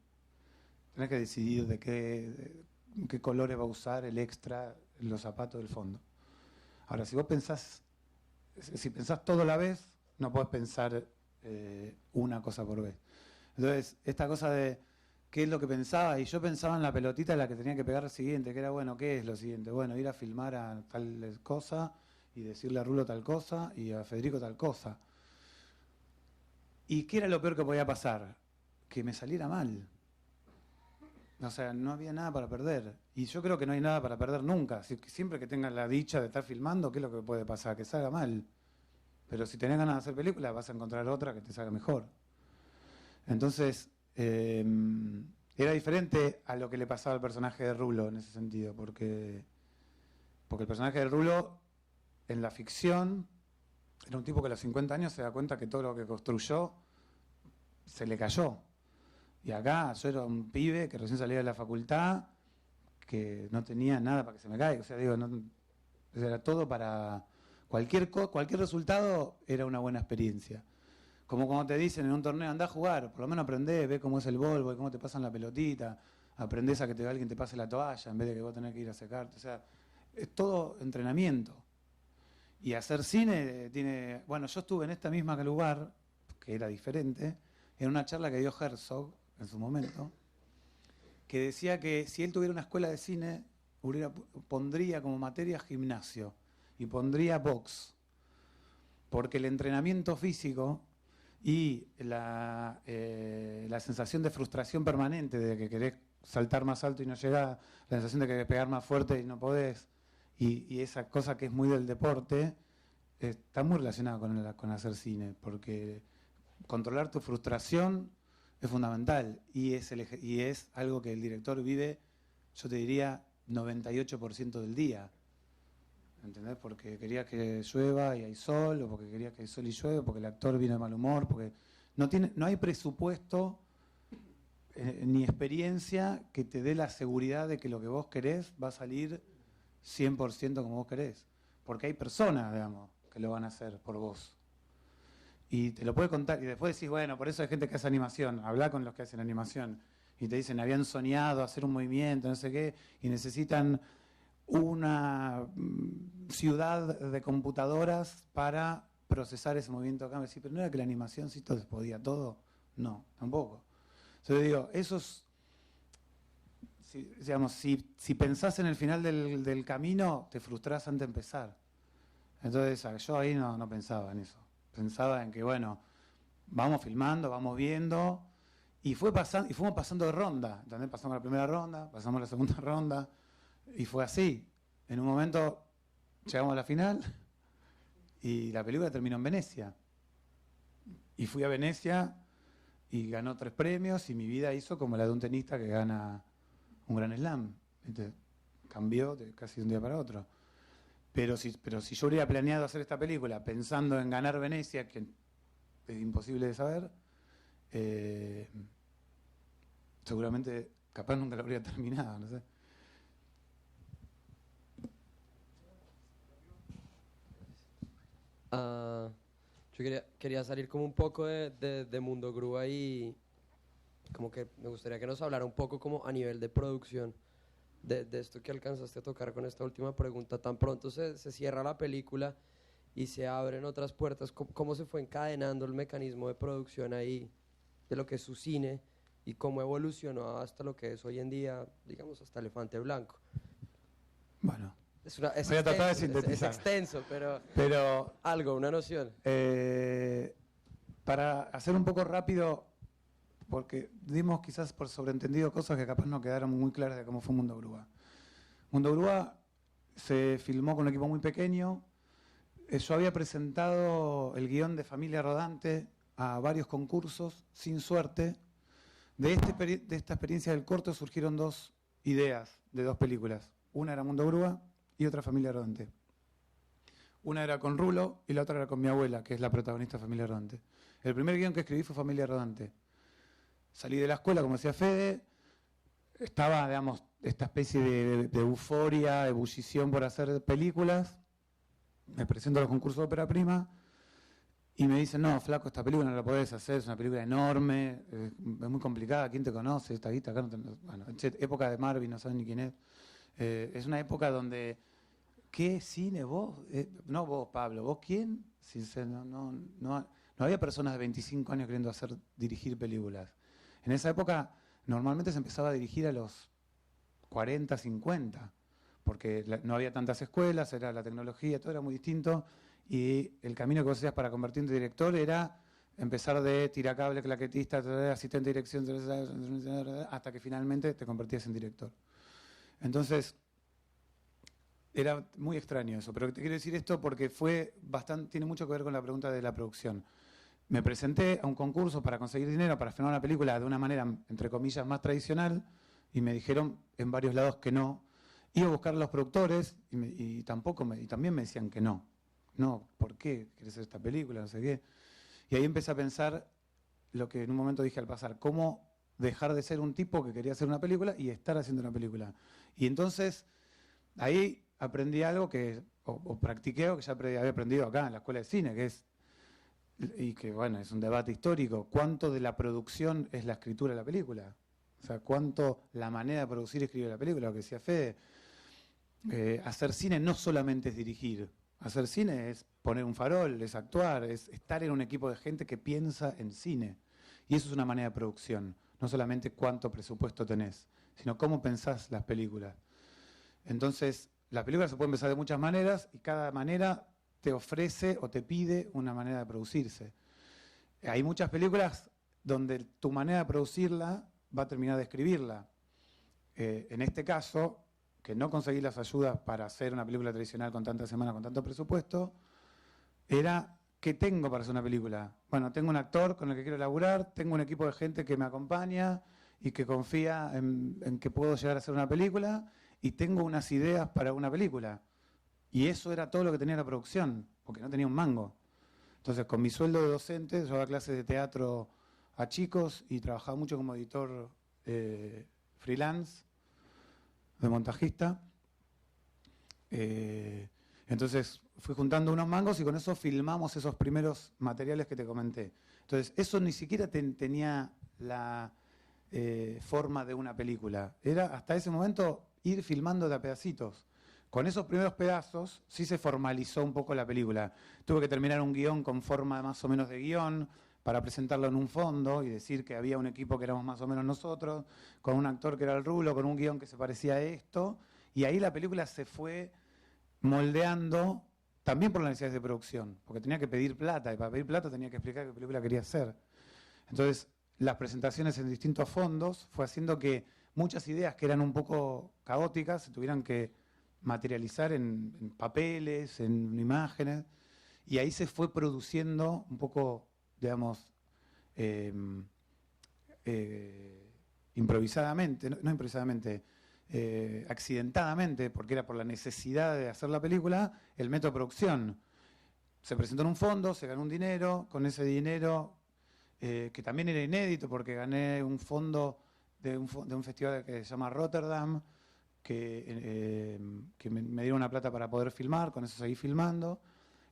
Speaker 2: Tenés que decidir de qué colores va a usar el extra en los zapatos del fondo. Ahora, si pensás todo a la vez, no podés pensar una cosa por vez. Entonces, esta cosa de qué es lo que pensaba, y yo pensaba en la pelotita a la que tenía que pegar siguiente, que era, bueno, ¿qué es lo siguiente? Bueno, ir a filmar a tal cosa y decirle a Rulo tal cosa y a Federico tal cosa. ¿Y qué era lo peor que podía pasar? Que me saliera mal. O sea, no había nada para perder. Y yo creo que no hay nada para perder nunca. Siempre que tengas la dicha de estar filmando, ¿qué es lo que puede pasar? Que salga mal. Pero si tenés ganas de hacer película, vas a encontrar otra que te salga mejor. Entonces, era diferente a lo que le pasaba al personaje de Rulo en ese sentido, porque el personaje de Rulo, en la ficción, era un tipo que a los 50 años se da cuenta que todo lo que construyó se le cayó. Y acá yo era un pibe que recién salía de la facultad, que no tenía nada para que se me caiga. O sea, digo, era todo para... Cualquier resultado era una buena experiencia. Como cuando te dicen en un torneo, andá a jugar, por lo menos aprendés, ve cómo es el Volvo y cómo te pasan la pelotita, aprendés a que alguien te pase la toalla en vez de que vos tenés que ir a secarte. O sea, es todo entrenamiento. Y hacer cine tiene... Bueno, yo estuve en este mismo lugar, que era diferente, en una charla que dio Herzog en su momento, que decía que si él tuviera una escuela de cine, pondría como materia gimnasio y pondría box, porque el entrenamiento físico y la sensación de frustración permanente de que querés saltar más alto y no llegás, la sensación de que querés pegar más fuerte y no podés, y esa cosa que es muy del deporte, está muy relacionada con hacer cine, porque controlar tu frustración es fundamental y es algo que el director vive, yo te diría, 98% del día. ¿Entendés? Porque quería que llueva y hay sol, o porque quería que hay sol y llueve, porque el actor viene de mal humor, porque no hay presupuesto ni experiencia que te dé la seguridad de que lo que vos querés va a salir 100% como vos querés. Porque hay personas, digamos, que lo van a hacer por vos. Y te lo puede contar, y después decís, bueno, por eso hay gente que hace animación, habla con los que hacen animación, y te dicen, habían soñado hacer un movimiento, no sé qué, y necesitan una ciudad de computadoras para procesar ese movimiento acá. Me decís, pero ¿no era que la animación sí todo se podía todo? No, tampoco. Entonces digo, si pensás en el final del camino, te frustrás antes de empezar. Entonces yo ahí no pensaba en eso. Pensaba en que, bueno, vamos filmando, vamos viendo, y fuimos pasando de ronda. ¿Entendés? Pasamos la primera ronda, pasamos la segunda ronda, y fue así. En un momento llegamos a la final y la película terminó en Venecia. Y fui a Venecia y ganó 3 premios, y mi vida hizo como la de un tenista que gana un Grand Slam. Entonces, cambió de casi de un día para otro. Pero si yo hubiera planeado hacer esta película pensando en ganar Venecia, que es imposible de saber, seguramente, capaz nunca lo habría terminado, no sé.
Speaker 8: Yo quería salir como un poco de Mundo Grúa y como que me gustaría que nos hablara un poco como a nivel de producción de esto que alcanzaste a tocar con esta última pregunta. Tan pronto se cierra la película y se abren otras puertas, ¿cómo se fue encadenando el mecanismo de producción ahí de lo que es su cine y cómo evolucionó hasta lo que es hoy en día, digamos, hasta Elefante Blanco?
Speaker 2: Bueno,
Speaker 8: Es
Speaker 2: voy a tratar de sintetizar.
Speaker 8: Es extenso,
Speaker 2: pero
Speaker 8: algo, una noción.
Speaker 2: Para hacer un poco rápido, porque dimos quizás por sobreentendido cosas que capaz no quedaron muy claras de cómo fue Mundo Grúa. Mundo Grúa se filmó con un equipo muy pequeño. Yo había presentado el guión de Familia Rodante a varios concursos, sin suerte. De esta experiencia del corto surgieron dos ideas de dos películas. Una era Mundo Grúa y otra Familia Rodante. Una era con Rulo y la otra era con mi abuela, que es la protagonista de Familia Rodante. El primer guión que escribí fue Familia Rodante. Salí de la escuela, como decía Fede, estaba, digamos, esta especie de euforia, de ebullición por hacer películas. Me presento a los concursos de ópera prima y me dicen, no, flaco, esta película no la podés hacer, es una película enorme, es muy complicada, ¿quién te conoce? Esta guita acá no te... Bueno, época de Marvin, no saben ni quién es. Es una época donde, ¿qué cine vos? No vos, Pablo, ¿vos quién? No había personas de 25 años queriendo dirigir películas. En esa época normalmente se empezaba a dirigir a los 40, 50, porque no había tantas escuelas, era la tecnología, todo era muy distinto, y el camino que vos hacías para convertirte en director era empezar de tiracable, claquetista, asistente de dirección, hasta que finalmente te convertías en director. Entonces, era muy extraño eso, pero te quiero decir esto porque tiene mucho que ver con la pregunta de la producción. Me presenté a un concurso para conseguir dinero para filmar una película de una manera, entre comillas, más tradicional, y me dijeron en varios lados que no. Iba a buscar a los productores y también me decían que no. No, ¿por qué querés hacer esta película? No sé qué. Y ahí empecé a pensar lo que en un momento dije al pasar, cómo dejar de ser un tipo que quería hacer una película y estar haciendo una película. Y entonces ahí aprendí algo o practiqué algo que ya había aprendido acá en la escuela de cine, que es, y que bueno, es un debate histórico, cuánto de la producción es la escritura de la película. O sea, cuánto la manera de producir y escribir la película, lo que decía Fede. Hacer cine no solamente es dirigir, hacer cine es poner un farol, es actuar, es estar en un equipo de gente que piensa en cine. Y eso es una manera de producción, no solamente cuánto presupuesto tenés, sino cómo pensás las películas. Entonces, las películas se pueden pensar de muchas maneras y cada manera te ofrece o te pide una manera de producirse. Hay muchas películas donde tu manera de producirla va a terminar de escribirla. En este caso, que no conseguí las ayudas para hacer una película tradicional con tantas semanas, con tanto presupuesto, era, ¿qué tengo para hacer una película? Bueno, tengo un actor con el que quiero laburar, tengo un equipo de gente que me acompaña y que confía en que puedo llegar a hacer una película, y tengo unas ideas para una película. Y eso era todo lo que tenía la producción, porque no tenía un mango. Entonces, con mi sueldo de docente, yo daba clases de teatro a chicos y trabajaba mucho como editor freelance, de montajista. Entonces, fui juntando unos mangos y con eso filmamos esos primeros materiales que te comenté. Entonces, eso ni siquiera tenía la forma de una película. Era hasta ese momento ir filmando de a pedacitos. Con esos primeros pedazos sí se formalizó un poco la película. Tuve que terminar un guión con forma más o menos de guión para presentarlo en un fondo y decir que había un equipo que éramos más o menos nosotros, con un actor que era el Rulo, con un guión que se parecía a esto. Y ahí la película se fue moldeando también por las necesidades de producción, porque tenía que pedir plata, y para pedir plata tenía que explicar qué película quería hacer. Entonces, las presentaciones en distintos fondos fue haciendo que muchas ideas que eran un poco caóticas se tuvieran que materializar en papeles, en imágenes, y ahí se fue produciendo un poco, digamos, improvisadamente, no improvisadamente, accidentadamente, porque era por la necesidad de hacer la película, el método de producción. Se presentó en un fondo, se ganó un dinero, con ese dinero que también era inédito porque gané un fondo de un festival que se llama Rotterdam, que me dieron una plata para poder filmar, con eso seguí filmando.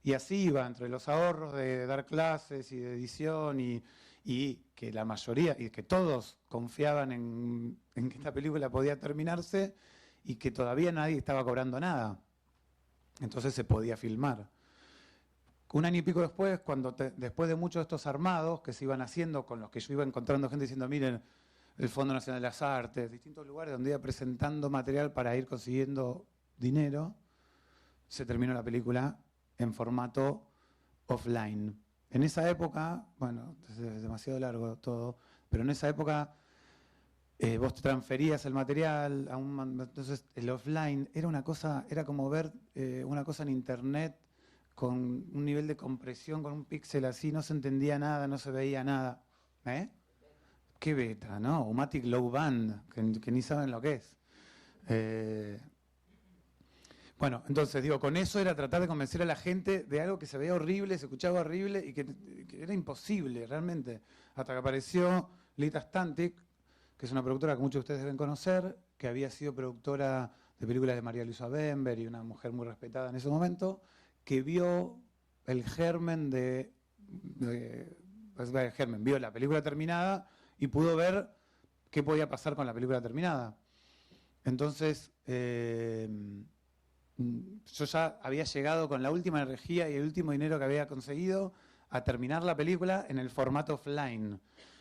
Speaker 2: Y así iba, entre los ahorros de dar clases y de edición y que la mayoría, y que todos confiaban en que esta película podía terminarse y que todavía nadie estaba cobrando nada. Entonces se podía filmar. Un año y pico después, después de muchos de estos armados que se iban haciendo, con los que yo iba encontrando gente diciendo, miren, el Fondo Nacional de las Artes, distintos lugares donde iba presentando material para ir consiguiendo dinero, se terminó la película en formato offline. En esa época, bueno, es demasiado largo todo, pero en esa época vos te transferías el material a entonces el offline era una cosa, era como ver una cosa en internet con un nivel de compresión, con un píxel así, no se entendía nada, no se veía nada. ¿Qué beta, no? Umatic Low Band, que ni saben lo que es. Bueno, entonces digo, con eso era tratar de convencer a la gente de algo que se veía horrible, se escuchaba horrible y que era imposible realmente. Hasta que apareció Lita Stantic, que es una productora que muchos de ustedes deben conocer, que había sido productora de películas de María Luisa Bember y una mujer muy respetada en ese momento, que vio el germen vio la película terminada y pudo ver qué podía pasar con la película terminada. Entonces, yo ya había llegado con la última energía y el último dinero que había conseguido a terminar la película en el formato offline.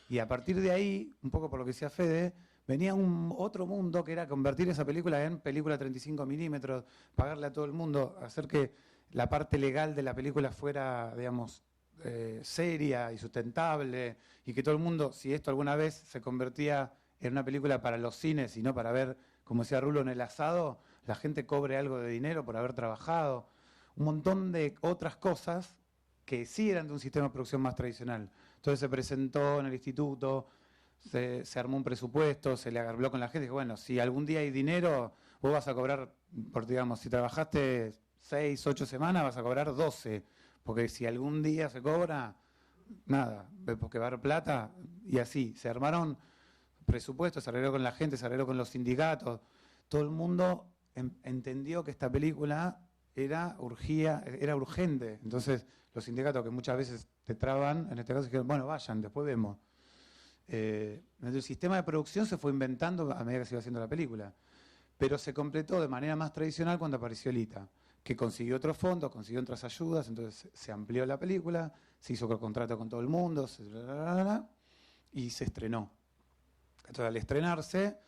Speaker 2: Y a partir de ahí, un poco por lo que decía Fede, venía otro mundo que era convertir esa película en película 35 milímetros, pagarle a todo el mundo, hacer que la parte legal de la película fuera, digamos, seria y sustentable, y que todo el mundo, si esto alguna vez se convertía en una película para los cines y no para ver, como decía Rulo, en el asado, la gente cobre algo de dinero por haber trabajado. Un montón de otras cosas que sí eran de un sistema de producción más tradicional. Entonces se presentó en el instituto, se armó un presupuesto, se le habló con la gente, y dijo, bueno, si algún día hay dinero, vos vas a cobrar, digamos, si trabajaste 6, 8 semanas, vas a cobrar 12, porque si algún día se cobra, nada, porque va a haber plata, y así, se armaron presupuestos, se arregló con la gente, se arregló con los sindicatos, todo el mundo entendió que esta película era urgente, entonces los sindicatos que muchas veces te traban, en este caso dijeron, bueno, vayan, después vemos. El sistema de producción se fue inventando a medida que se iba haciendo la película, pero se completó de manera más tradicional cuando apareció Lita, que consiguió otros fondos, consiguió otras ayudas, entonces se amplió la película, se hizo contrato con todo el mundo, y se estrenó. Entonces, al estrenarse,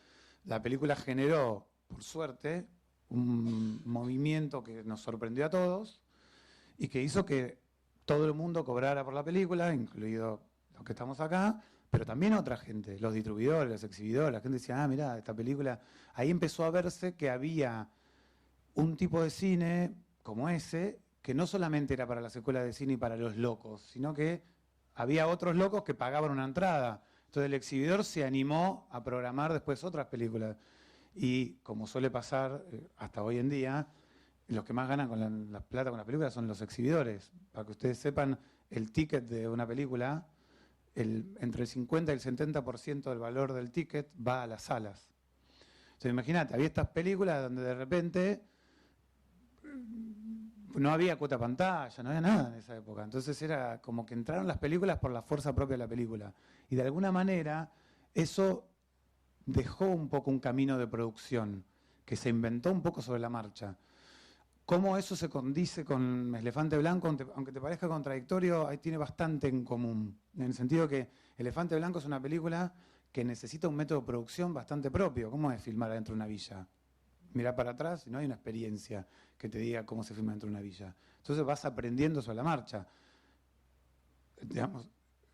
Speaker 2: la película generó, por suerte, un movimiento que nos sorprendió a todos y que hizo que todo el mundo cobrara por la película, incluido los que estamos acá, pero también otra gente, los distribuidores, los exhibidores, la gente decía, mirá, esta película... Ahí empezó a verse que había un tipo de cine como ese, que no solamente era para las escuelas de cine y para los locos, sino que había otros locos que pagaban una entrada. Entonces el exhibidor se animó a programar después otras películas. Y como suele pasar hasta hoy en día, los que más ganan con la plata con las películas son los exhibidores. Para que ustedes sepan, el ticket de una película, entre el 50 y el 70% del valor del ticket va a las salas. Entonces imagínate, había estas películas donde de repente no había cuota pantalla, no había nada en esa época. Entonces era como que entraron las películas por la fuerza propia de la película. Y de alguna manera eso dejó un poco un camino de producción que se inventó un poco sobre la marcha. ¿Cómo eso se condice con Elefante Blanco? Aunque te parezca contradictorio, ahí tiene bastante en común. En el sentido que Elefante Blanco es una película que necesita un método de producción bastante propio. ¿Cómo es filmar adentro de una villa? Mirá para atrás y no hay una experiencia que te diga cómo se filma dentro de una villa. Entonces vas aprendiendo sobre la marcha. Digamos,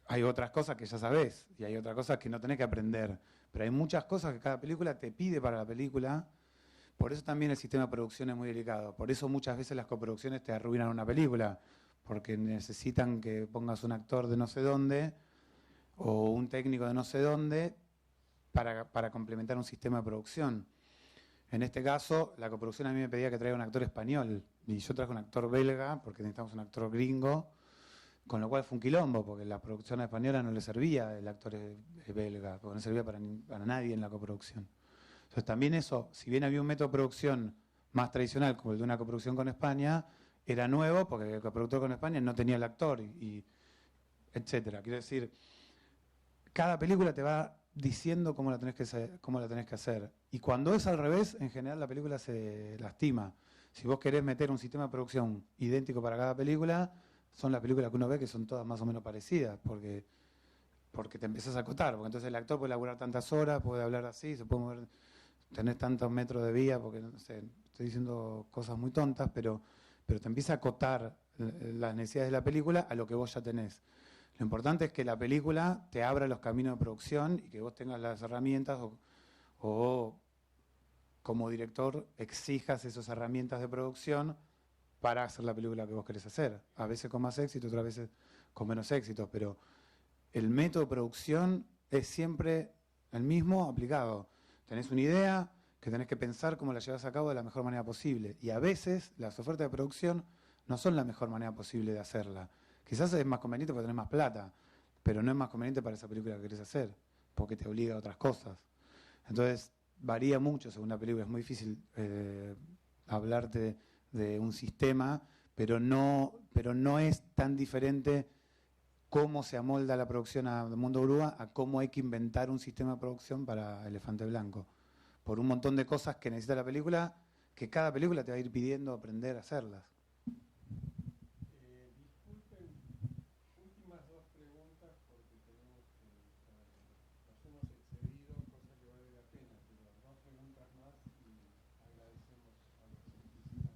Speaker 2: hay otras cosas que ya sabés y hay otras cosas que no tenés que aprender. Pero hay muchas cosas que cada película te pide para la película. Por eso también el sistema de producción es muy delicado. Por eso muchas veces las coproducciones te arruinan una película, porque necesitan que pongas un actor de no sé dónde o un técnico de no sé dónde para complementar un sistema de producción. En este caso, la coproducción a mí me pedía que traiga un actor español y yo traje un actor belga porque necesitamos un actor gringo con lo cual fue un quilombo, porque la producción española no le servía el actor belga, porque no servía para nadie en la coproducción. Entonces también eso, si bien había un método de producción más tradicional como el de una coproducción con España, era nuevo porque el coproductor con España no tenía el actor, y etcétera. Quiero decir, cada película te va diciendo cómo la tenés que hacer. Y cuando es al revés, en general la película se lastima. Si vos querés meter un sistema de producción idéntico para cada película, son las películas que uno ve que son todas más o menos parecidas, porque te empezás a acotar, porque entonces el actor puede laburar tantas horas, puede hablar así, se puede mover, tenés tantos metros de vía, porque no sé, estoy diciendo cosas muy tontas, pero te empieza a acotar las necesidades de la película a lo que vos ya tenés. Lo importante es que la película te abra los caminos de producción y que vos tengas las herramientas o como director exijas esas herramientas de producción para hacer la película que vos querés hacer. A veces con más éxito, otras veces con menos éxito, pero el método de producción es siempre el mismo aplicado. Tenés una idea que tenés que pensar cómo la llevas a cabo de la mejor manera posible. Y a veces las ofertas de producción no son la mejor manera posible de hacerla. Quizás es más conveniente porque tenés más plata, pero no es más conveniente para esa película que querés hacer, porque te obliga a otras cosas. Entonces, varía mucho según la película. Es muy difícil hablarte de un sistema, pero no es tan diferente cómo se amolda la producción a Mundo Grúa a cómo hay que inventar un sistema de producción para Elefante Blanco. Por un montón de cosas que necesita la película, que cada película te va a ir pidiendo aprender a hacerlas.
Speaker 1: Disculpen, últimas dos preguntas porque nos hemos excedido, cosa que vale la pena, pero dos preguntas más y agradecemos a los participantes.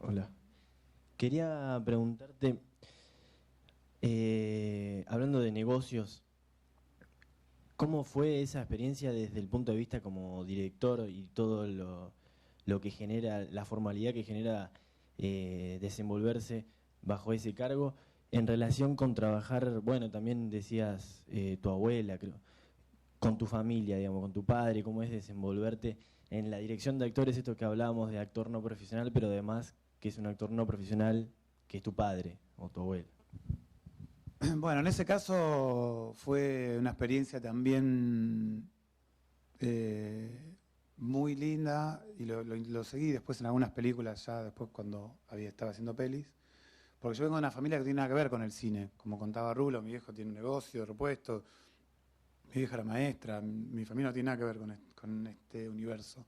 Speaker 10: Hola. Quería preguntarte, hablando de negocios, ¿cómo fue esa experiencia desde el punto de vista como director y todo lo que genera, la formalidad que genera desenvolverse bajo ese cargo en relación con trabajar, bueno, también decías tu abuela, creo, con tu familia, digamos, con tu padre, cómo es desenvolverte en la dirección de actores, esto que hablábamos de actor no profesional, pero además que es un actor no profesional, que es tu padre o tu abuela?
Speaker 2: Bueno, en ese caso fue una experiencia también muy linda y lo seguí después en algunas películas, ya después cuando estaba haciendo pelis, porque yo vengo de una familia que tiene nada que ver con el cine. Como contaba Rulo, mi viejo tiene un negocio de repuestos, mi vieja era maestra, mi familia no tiene nada que ver con este universo.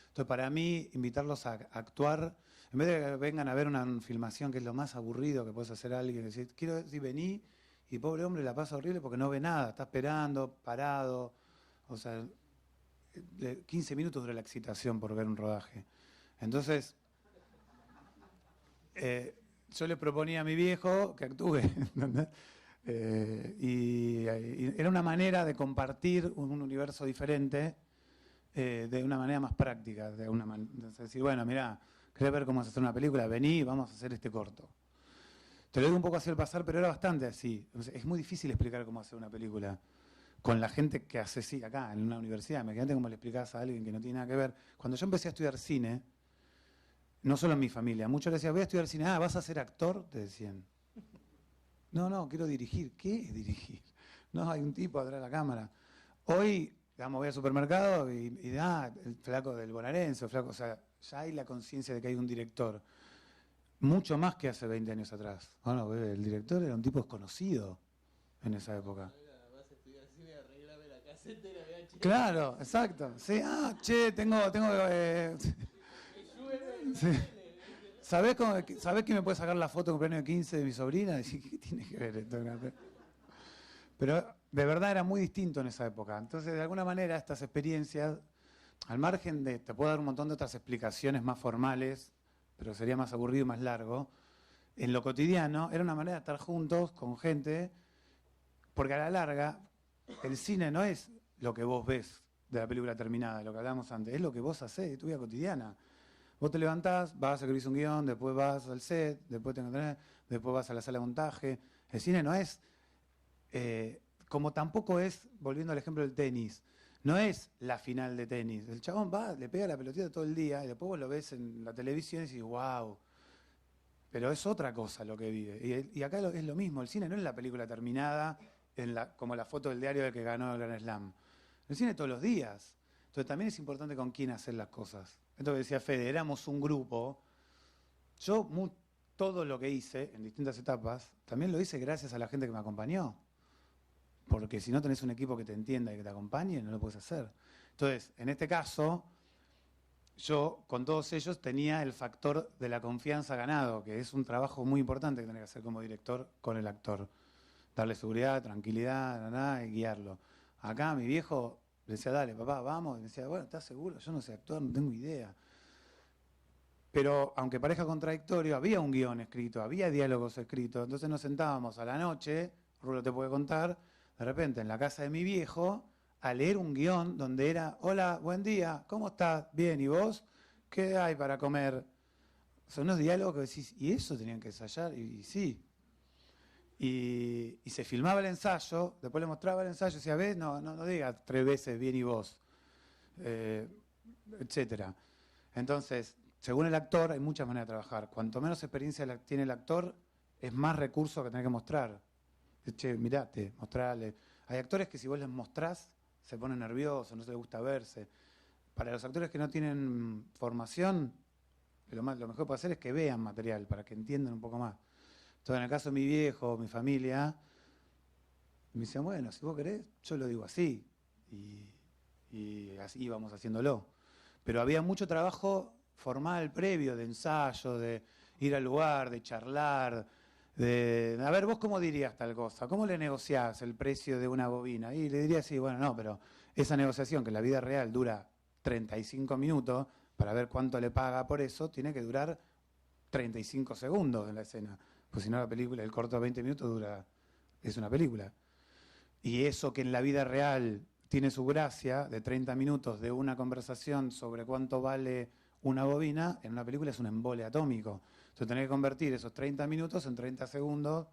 Speaker 2: Entonces, para mí, invitarlos a actuar, en vez de que vengan a ver una filmación, que es lo más aburrido que puedes hacer a alguien, decir, quiero decir, vení, y pobre hombre la pasa horrible porque no ve nada, está esperando, parado, o sea, 15 minutos dura la excitación por ver un rodaje. Entonces, yo le proponía a mi viejo que actúe, ¿entendés? Y era una manera de compartir un universo diferente de una manera más práctica, de decir, bueno, mirá, ¿querés ver cómo se hace una película? Vení, vamos a hacer este corto. Te lo digo un poco así al pasar, pero era bastante así. Es muy difícil explicar cómo hacer una película con la gente que hace cine acá, en una universidad. Imagínate cómo le explicás a alguien que no tiene nada que ver. Cuando yo empecé a estudiar cine, no solo en mi familia, muchos le decían, voy a estudiar cine, ¿vas a ser actor? Te decían. No, quiero dirigir. ¿Qué es dirigir? No, hay un tipo atrás de la cámara. Hoy, digamos, voy al supermercado y el flaco del bonaerense, o sea, ya hay la conciencia de que hay un director. Mucho más que hace 20 años atrás. Bueno, el director era un tipo desconocido en esa época. Claro, exacto. Sí, tengo sí. ¿Sabés que me puede sacar la foto de cumpleaños de 15 de mi sobrina? ¿Qué tiene que ver esto? Pero de verdad era muy distinto en esa época. Entonces, de alguna manera, estas experiencias, al margen de, te puedo dar un montón de otras explicaciones más formales, pero sería más aburrido y más largo, en lo cotidiano era una manera de estar juntos con gente, porque a la larga el cine no es lo que vos ves de la película terminada, lo que hablábamos antes, es lo que vos hacés de tu vida cotidiana. Vos te levantás, vas a escribir un guión, después vas al set, después vas a la sala de montaje. El cine no es, como tampoco es, volviendo al ejemplo del tenis, no es la final de tenis. El chabón va, le pega la pelotita todo el día y después vos lo ves en la televisión y decís, wow. Pero es otra cosa lo que vive. Y acá es lo mismo. El cine no es la película terminada, como la foto del diario del que ganó el Grand Slam. El cine todos los días. Entonces también es importante con quién hacer las cosas. Esto que decía Fede, éramos un grupo. Yo todo lo que hice en distintas etapas, también lo hice gracias a la gente que me acompañó. Porque si no tenés un equipo que te entienda y que te acompañe, no lo puedes hacer. Entonces, en este caso, yo con todos ellos tenía el factor de la confianza ganado, que es un trabajo muy importante que tenés que hacer como director con el actor. Darle seguridad, tranquilidad, y guiarlo. Acá mi viejo le decía, dale, papá, vamos. Y me decía, bueno, ¿estás seguro? Yo no sé actuar, no tengo idea. Pero aunque parezca contradictorio, había un guión escrito, había diálogos escritos. Entonces nos sentábamos a la noche, Rulo te puede contar, de repente en la casa de mi viejo, a leer un guión donde era, hola, buen día, ¿cómo estás? Bien, ¿y vos? ¿Qué hay para comer? Son unos diálogos que decís, ¿y eso tenían que ensayar? Y sí. Y se filmaba el ensayo, después le mostraba el ensayo y decía, ves, no digas 3 veces bien y vos, etcétera. Entonces, según el actor, hay muchas maneras de trabajar. Cuanto menos experiencia tiene el actor, es más recursos que tenés que mostrar. Che, mirate, mostrarle. Hay actores que si vos les mostrás, se ponen nerviosos, no les gusta verse. Para los actores que no tienen formación, lo mejor que puede hacer es que vean material, para que entiendan un poco más. Entonces, en el caso de mi viejo, mi familia, me decían, bueno, si vos querés, yo lo digo así. Y así íbamos haciéndolo. Pero había mucho trabajo formal previo, de ensayo, de ir al lugar, de charlar, a ver, vos cómo dirías tal cosa, cómo le negociás el precio de una bobina. Y le diría así, bueno, no, pero esa negociación que en la vida real dura 35 minutos, para ver cuánto le paga por eso, tiene que durar 35 segundos en la escena. Pues si no, la película, el corto de 20 minutos es una película. Y eso que en la vida real tiene su gracia, de 30 minutos de una conversación sobre cuánto vale una bobina, en una película es un embole atómico. Entonces tenés que convertir esos 30 minutos en 30 segundos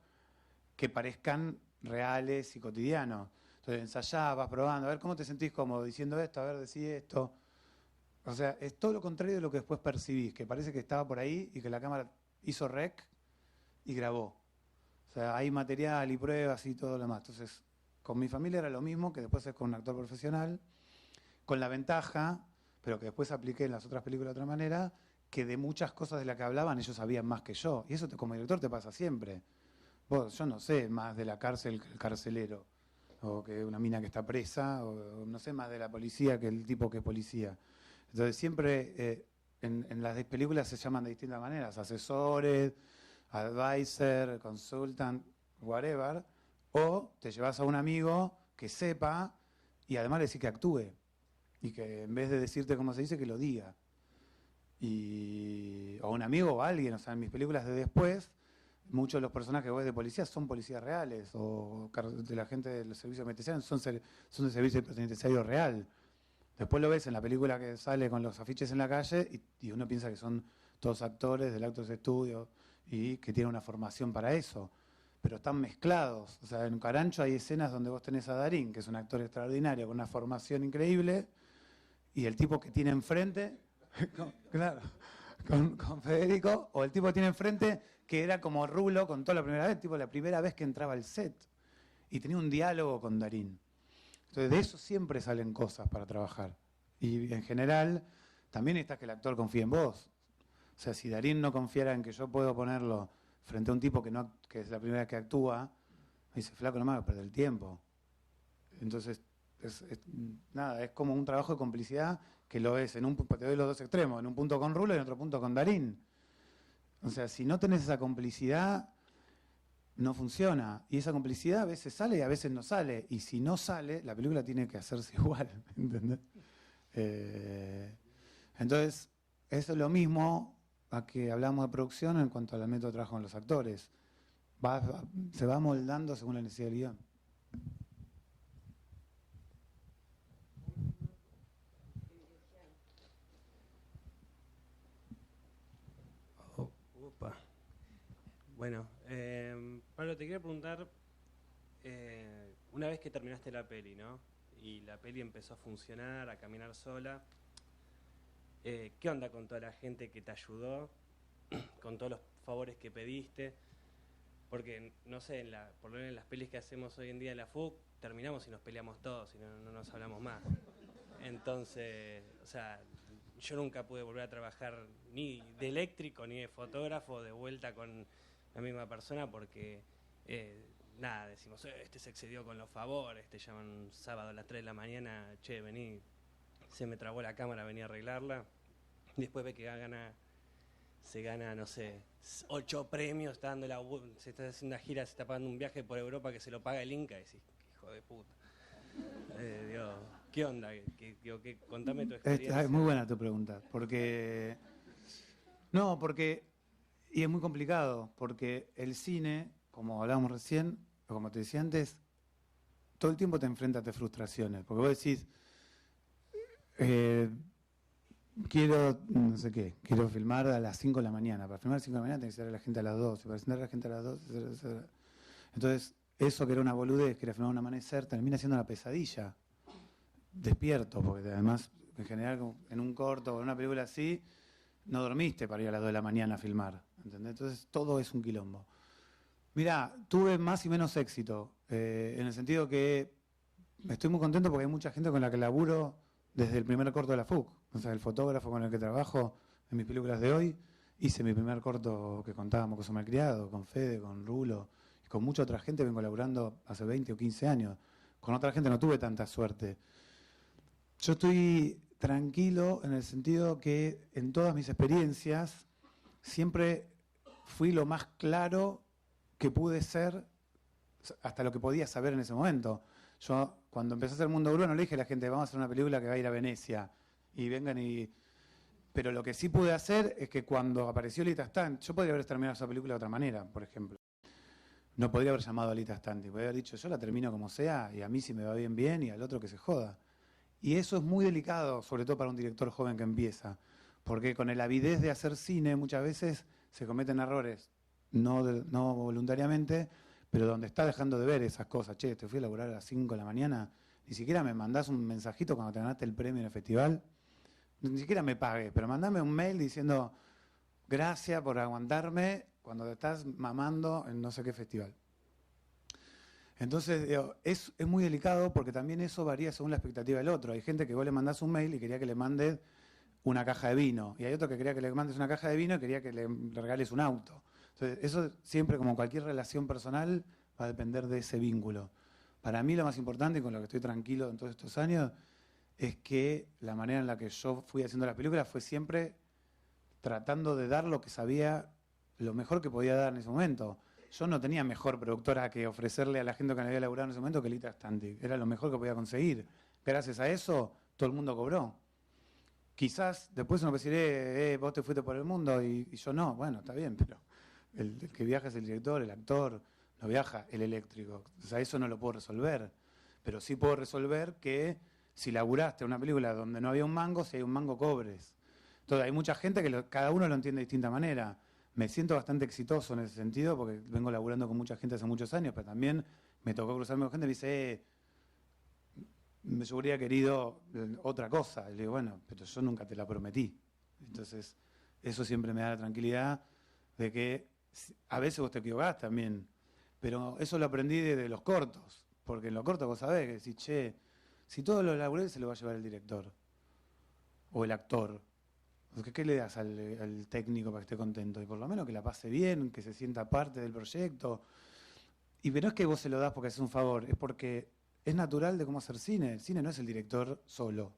Speaker 2: que parezcan reales y cotidianos. Entonces ensayás, vas probando, a ver cómo te sentís cómodo diciendo esto, a ver, decí esto. O sea, es todo lo contrario de lo que después percibís, que parece que estaba por ahí y que la cámara hizo rec y grabó. O sea, hay material y pruebas y todo lo demás. Entonces, con mi familia era lo mismo que después es con un actor profesional, con la ventaja, pero que después apliqué en las otras películas de otra manera, que de muchas cosas de las que hablaban ellos sabían más que yo. Y eso como director te pasa siempre. Yo no sé más de la cárcel que el carcelero, o que una mina que está presa, o no sé más de la policía que el tipo que es policía. Entonces siempre en las películas se llaman de distintas maneras, asesores, advisor, consultant, whatever, o te llevas a un amigo que sepa y además le decís que actúe. Y que en vez de decirte cómo se dice, que lo diga. O un amigo o alguien, o sea, en mis películas de después, muchos de los personajes que ves de policía son policías reales, o de la gente de los servicios penitenciarios son de servicio penitenciario real. Después lo ves en la película que sale con los afiches en la calle y uno piensa que son todos actores del Actors Studio y que tienen una formación para eso. Pero están mezclados. O sea, en Carancho hay escenas donde vos tenés a Darín, que es un actor extraordinario, con una formación increíble, y el tipo que tiene enfrente, con Federico, o el tipo que tiene enfrente, que era como Rulo, contó la primera vez, tipo la primera vez que entraba al set, y tenía un diálogo con Darín. Entonces, de eso siempre salen cosas para trabajar. Y en general, también necesitas que el actor confíe en vos. O sea, si Darín no confiara en que yo puedo ponerlo frente a un tipo que es la primera vez que actúa, me dice, flaco, no me hagas perder el tiempo. Entonces, es como un trabajo de complicidad que lo es, te doy los dos extremos, en un punto con Rulo y en otro punto con Darín. O sea, si no tenés esa complicidad, no funciona. Y esa complicidad a veces sale y a veces no sale. Y si no sale, la película tiene que hacerse igual, ¿entendés? Entonces, eso es lo mismo a que hablamos de producción en cuanto al método de trabajo con los actores. Se va moldando según la necesidad del guión.
Speaker 11: Bueno, Pablo, te quería preguntar, una vez que terminaste la peli, ¿no? y la peli empezó a funcionar, a caminar sola. ¿Qué onda con toda la gente que te ayudó? Con todos los favores que pediste. Porque, no sé, por lo menos en las pelis que hacemos hoy en día en la FUC, terminamos y nos peleamos todos y no nos hablamos más. Entonces, o sea, yo nunca pude volver a trabajar ni de eléctrico ni de fotógrafo de vuelta con la misma persona porque, nada, decimos, este se excedió con los favores, te llaman un sábado a las 3 de la mañana, che, vení, se me trabó la cámara, vení a arreglarla. Y después ve que se gana, no sé, 8 premios, se está haciendo una gira, se está pagando un viaje por Europa que se lo paga el Inca, y decís, hijo de puta. Dios, ¿qué onda? Contame tu experiencia.
Speaker 2: Es muy buena tu pregunta, porque... No, porque... Y es muy complicado, porque el cine, como hablábamos recién, o como te decía antes, todo el tiempo te enfrentas a frustraciones, porque vos decís... quiero, no sé qué, quiero filmar a las 5 de la mañana. Para filmar a las 5 de la mañana tengo que ser a la gente a las 12. Para sentar a la gente a las 12. Entonces, eso que era una boludez, que era filmar un amanecer, termina siendo una pesadilla. Despierto, porque además, en general, en un corto o en una película así, no dormiste para ir a las 2 de la mañana a filmar. ¿Entendés? Entonces, todo es un quilombo. Mirá, tuve más y menos éxito, en el sentido que estoy muy contento porque hay mucha gente con la que laburo desde el primer corto de la FUC. O sea, el fotógrafo con el que trabajo en mis películas de hoy, hice mi primer corto que contábamos con Su Malcriado, con Fede, con Rulo, y con mucha otra gente vengo laburando hace 20 o 15 años. Con otra gente no tuve tanta suerte. Yo estoy tranquilo en el sentido que en todas mis experiencias siempre fui lo más claro que pude ser hasta lo que podía saber en ese momento. Yo, cuando empecé a hacer Mundo Grúa, no le dije a la gente, vamos a hacer una película que va a ir a Venecia, y vengan y... Pero lo que sí pude hacer es que cuando apareció Lita Stant, yo podría haber terminado esa película de otra manera, por ejemplo. No podría haber llamado a Lita Stant, podría haber dicho, yo la termino como sea, y a mí si me va bien, bien, y al otro que se joda. Y eso es muy delicado, sobre todo para un director joven que empieza, porque con el avidez de hacer cine muchas veces se cometen errores, no voluntariamente, pero donde está dejando de ver esas cosas. Che, te fui a laburar a las 5 de la mañana, ni siquiera me mandás un mensajito cuando te ganaste el premio en el festival, ni siquiera me pagues, pero mandame un mail diciendo gracias por aguantarme cuando te estás mamando en no sé qué festival. Entonces, digo, es muy delicado porque también eso varía según la expectativa del otro. Hay gente que vos le mandás un mail y quería que le mandes una caja de vino, y hay otro que quería que le mandes una caja de vino y quería que le regales un auto. Entonces, eso siempre, como cualquier relación personal, va a depender de ese vínculo. Para mí lo más importante, y con lo que estoy tranquilo en todos estos años, es que la manera en la que yo fui haciendo las películas fue siempre tratando de dar lo que sabía, lo mejor que podía dar en ese momento. Yo no tenía mejor productora que ofrecerle a la gente que me había laburado en ese momento que Lita Stant. Era lo mejor que podía conseguir. Gracias a eso, todo el mundo cobró. Quizás después uno puede decir, vos te fuiste por el mundo y yo no. Bueno, está bien, pero el que viaja es el director, el actor, no viaja el eléctrico. O sea, eso no lo puedo resolver. Pero sí puedo resolver que si laburaste una película donde no había un mango, si hay un mango, cobres. Entonces hay mucha gente que cada uno lo entiende de distinta manera. Me siento bastante exitoso en ese sentido porque vengo laburando con mucha gente hace muchos años, pero también me tocó cruzarme con gente que me dice, yo hubiera querido otra cosa. Y le digo, bueno, pero yo nunca te la prometí. Entonces, eso siempre me da la tranquilidad de que a veces vos te equivocás también. Pero eso lo aprendí desde los cortos, porque en los cortos vos sabés que decís, che, si todo lo laburé se lo va a llevar el director o el actor. ¿Qué le das al técnico para que esté contento? Y por lo menos que la pase bien, que se sienta parte del proyecto. Pero no es que vos se lo das porque haces un favor, es porque es natural de cómo hacer cine. El cine no es el director solo,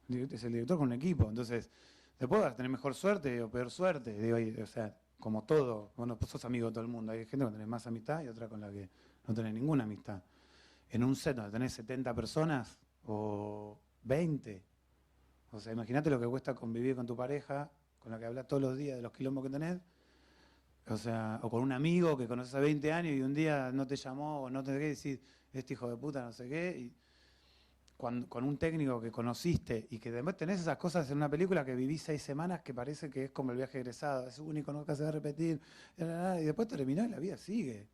Speaker 2: es el director con un equipo. Entonces, después vas a tener mejor suerte o peor suerte. Digo, o sea, como todo, bueno, pues sos amigo de todo el mundo. Hay gente con la que tenés más amistad y otra con la que no tenés ninguna amistad. En un set donde tenés 70 personas o 20, o sea, imagínate lo que cuesta convivir con tu pareja, con la que hablas todos los días de los quilombos que tenés, o sea, o con un amigo que conoces hace 20 años y un día no te llamó o no te qué decir, este hijo de puta, no sé qué, y con un técnico que conociste y que después tenés esas cosas en una película que vivís 6 semanas que parece que es como el viaje egresado, es único, nunca se va a repetir, y después terminó y la vida sigue.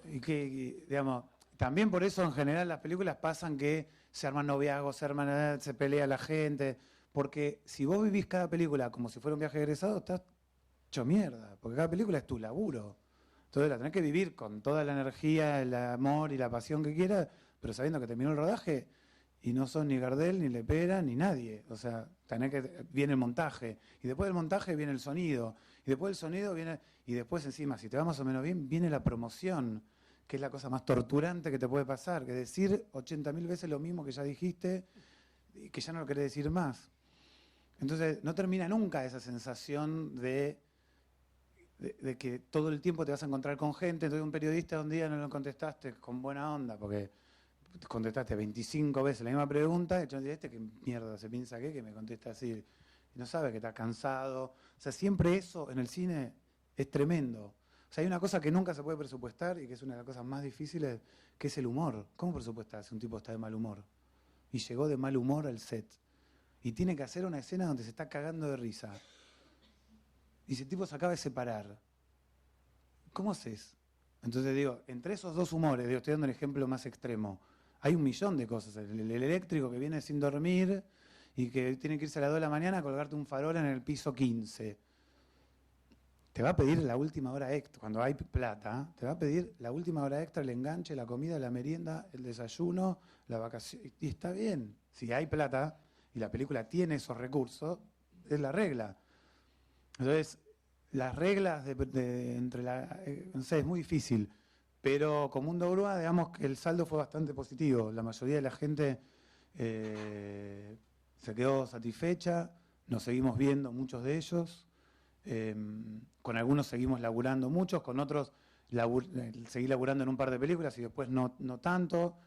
Speaker 2: Y que, digamos, también por eso en general las películas pasan que se arman noviazgos, se pelea la gente, porque si vos vivís cada película como si fuera un viaje egresado, estás hecho mierda, porque cada película es tu laburo. Entonces la tenés que vivir con toda la energía, el amor y la pasión que quieras, pero sabiendo que terminó el rodaje y no sos ni Gardel, ni Lepera, ni nadie. O sea, viene el montaje, y después del montaje viene el sonido, y después del sonido viene, y después encima, si te va más o menos bien, viene la promoción, que es la cosa más torturante que te puede pasar, que decir 80.000 veces lo mismo que ya dijiste, y que ya no lo querés decir más. Entonces, no termina nunca esa sensación de que todo el tiempo te vas a encontrar con gente. Entonces un periodista un día no lo contestaste con buena onda, porque contestaste 25 veces la misma pregunta, y yo dije, ¿este qué mierda se piensa que me contesta así? Y no sabe que está cansado. O sea, siempre eso en el cine es tremendo. O sea, hay una cosa que nunca se puede presupuestar y que es una de las cosas más difíciles, que es el humor. ¿Cómo presupuestas si un tipo está de mal humor? Y llegó de mal humor al set. Y tiene que hacer una escena donde se está cagando de risa. Y ese tipo se acaba de separar. ¿Cómo haces? Entonces digo, entre esos dos humores, estoy dando el ejemplo más extremo, hay un millón de cosas. El eléctrico que viene sin dormir y que tiene que irse a las 2 de la mañana a colgarte un farol en el piso 15. Te va a pedir la última hora extra, cuando hay plata, te va a pedir la última hora extra, el enganche, la comida, la merienda, el desayuno, la vacación. Y está bien, si hay plata y la película tiene esos recursos, es la regla. Entonces, las reglas no sé, es muy difícil, pero con Mundo Grúa, digamos que el saldo fue bastante positivo. La mayoría de la gente se quedó satisfecha, nos seguimos viendo muchos de ellos, con algunos seguimos laburando muchos, con otros seguí laburando en un par de películas y después no tanto,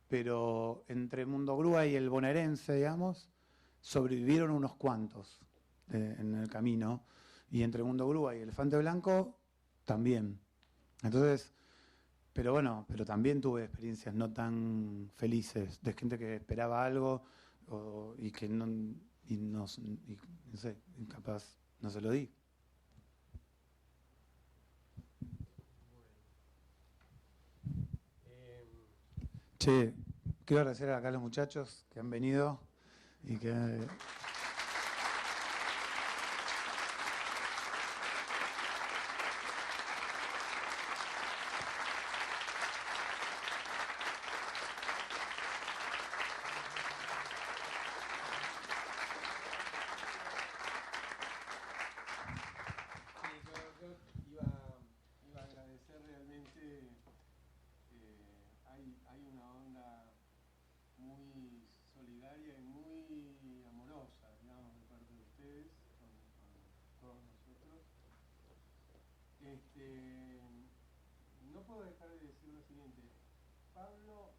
Speaker 2: pero entre Mundo Grúa y el bonaerense, digamos, sobrevivieron unos cuantos en el camino, y entre Mundo Grúa y Elefante Blanco también. Entonces, pero bueno, pero también tuve experiencias no tan felices de gente que esperaba algo y que no sé, capaz no se lo di. Che, quiero agradecer acá a los muchachos que han venido y que...
Speaker 1: Hay una onda muy solidaria y muy amorosa, digamos, de parte de ustedes, con todos nosotros. No puedo dejar de decir lo siguiente. Pablo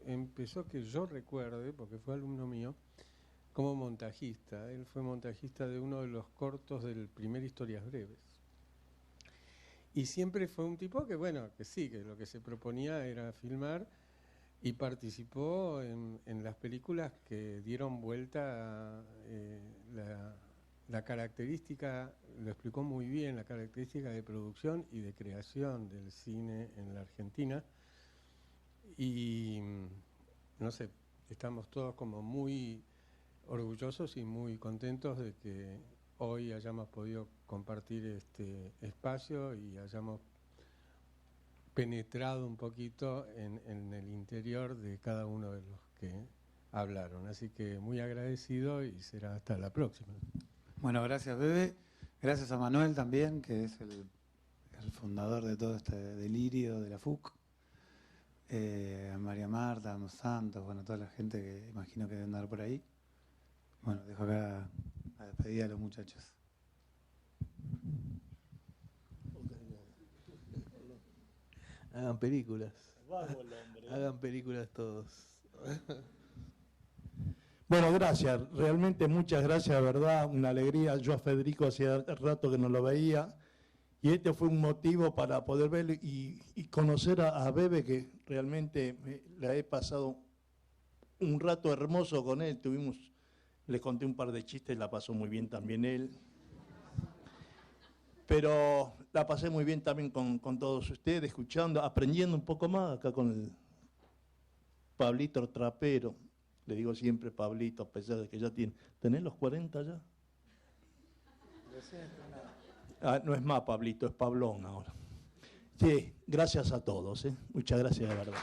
Speaker 1: empezó, que yo recuerde, porque fue alumno mío, como montajista. Él fue montajista de uno de los cortos del primer Historias Breves. Y siempre fue un tipo que, bueno, que sí, que lo que se proponía era filmar, y participó en las películas que dieron vuelta a la característica, lo explicó muy bien, la característica de producción y de creación del cine en la Argentina. Y, no sé, estamos todos como muy orgullosos y muy contentos de que hoy hayamos podido compartir este espacio y hayamos penetrado un poquito en el interior de cada uno de los que hablaron. Así que muy agradecido y será hasta la próxima.
Speaker 2: Bueno, gracias, Bebe. Gracias a Manuel también, que es el fundador de todo este delirio de la FUC. A María Marta, a los Santos, bueno, toda la gente que imagino que debe andar por ahí. Bueno, dejo acá la despedida a los muchachos.
Speaker 4: Hagan películas. Hagan películas todos.
Speaker 3: Bueno, gracias. Realmente muchas gracias, de verdad. Una alegría. Yo a Federico hacía rato que no lo veía. Y este fue un motivo para poder verlo y conocer a Bebe, que realmente la he pasado un rato hermoso con él. Le conté un par de chistes, la pasó muy bien también él. Pero la pasé muy bien también con todos ustedes, escuchando, aprendiendo un poco más acá con el Pablito Trapero. Le digo siempre Pablito, a pesar de que ya ¿tenés los 40 ya? No es más Pablito, es Pablón ahora. Sí, gracias a todos, muchas gracias de verdad.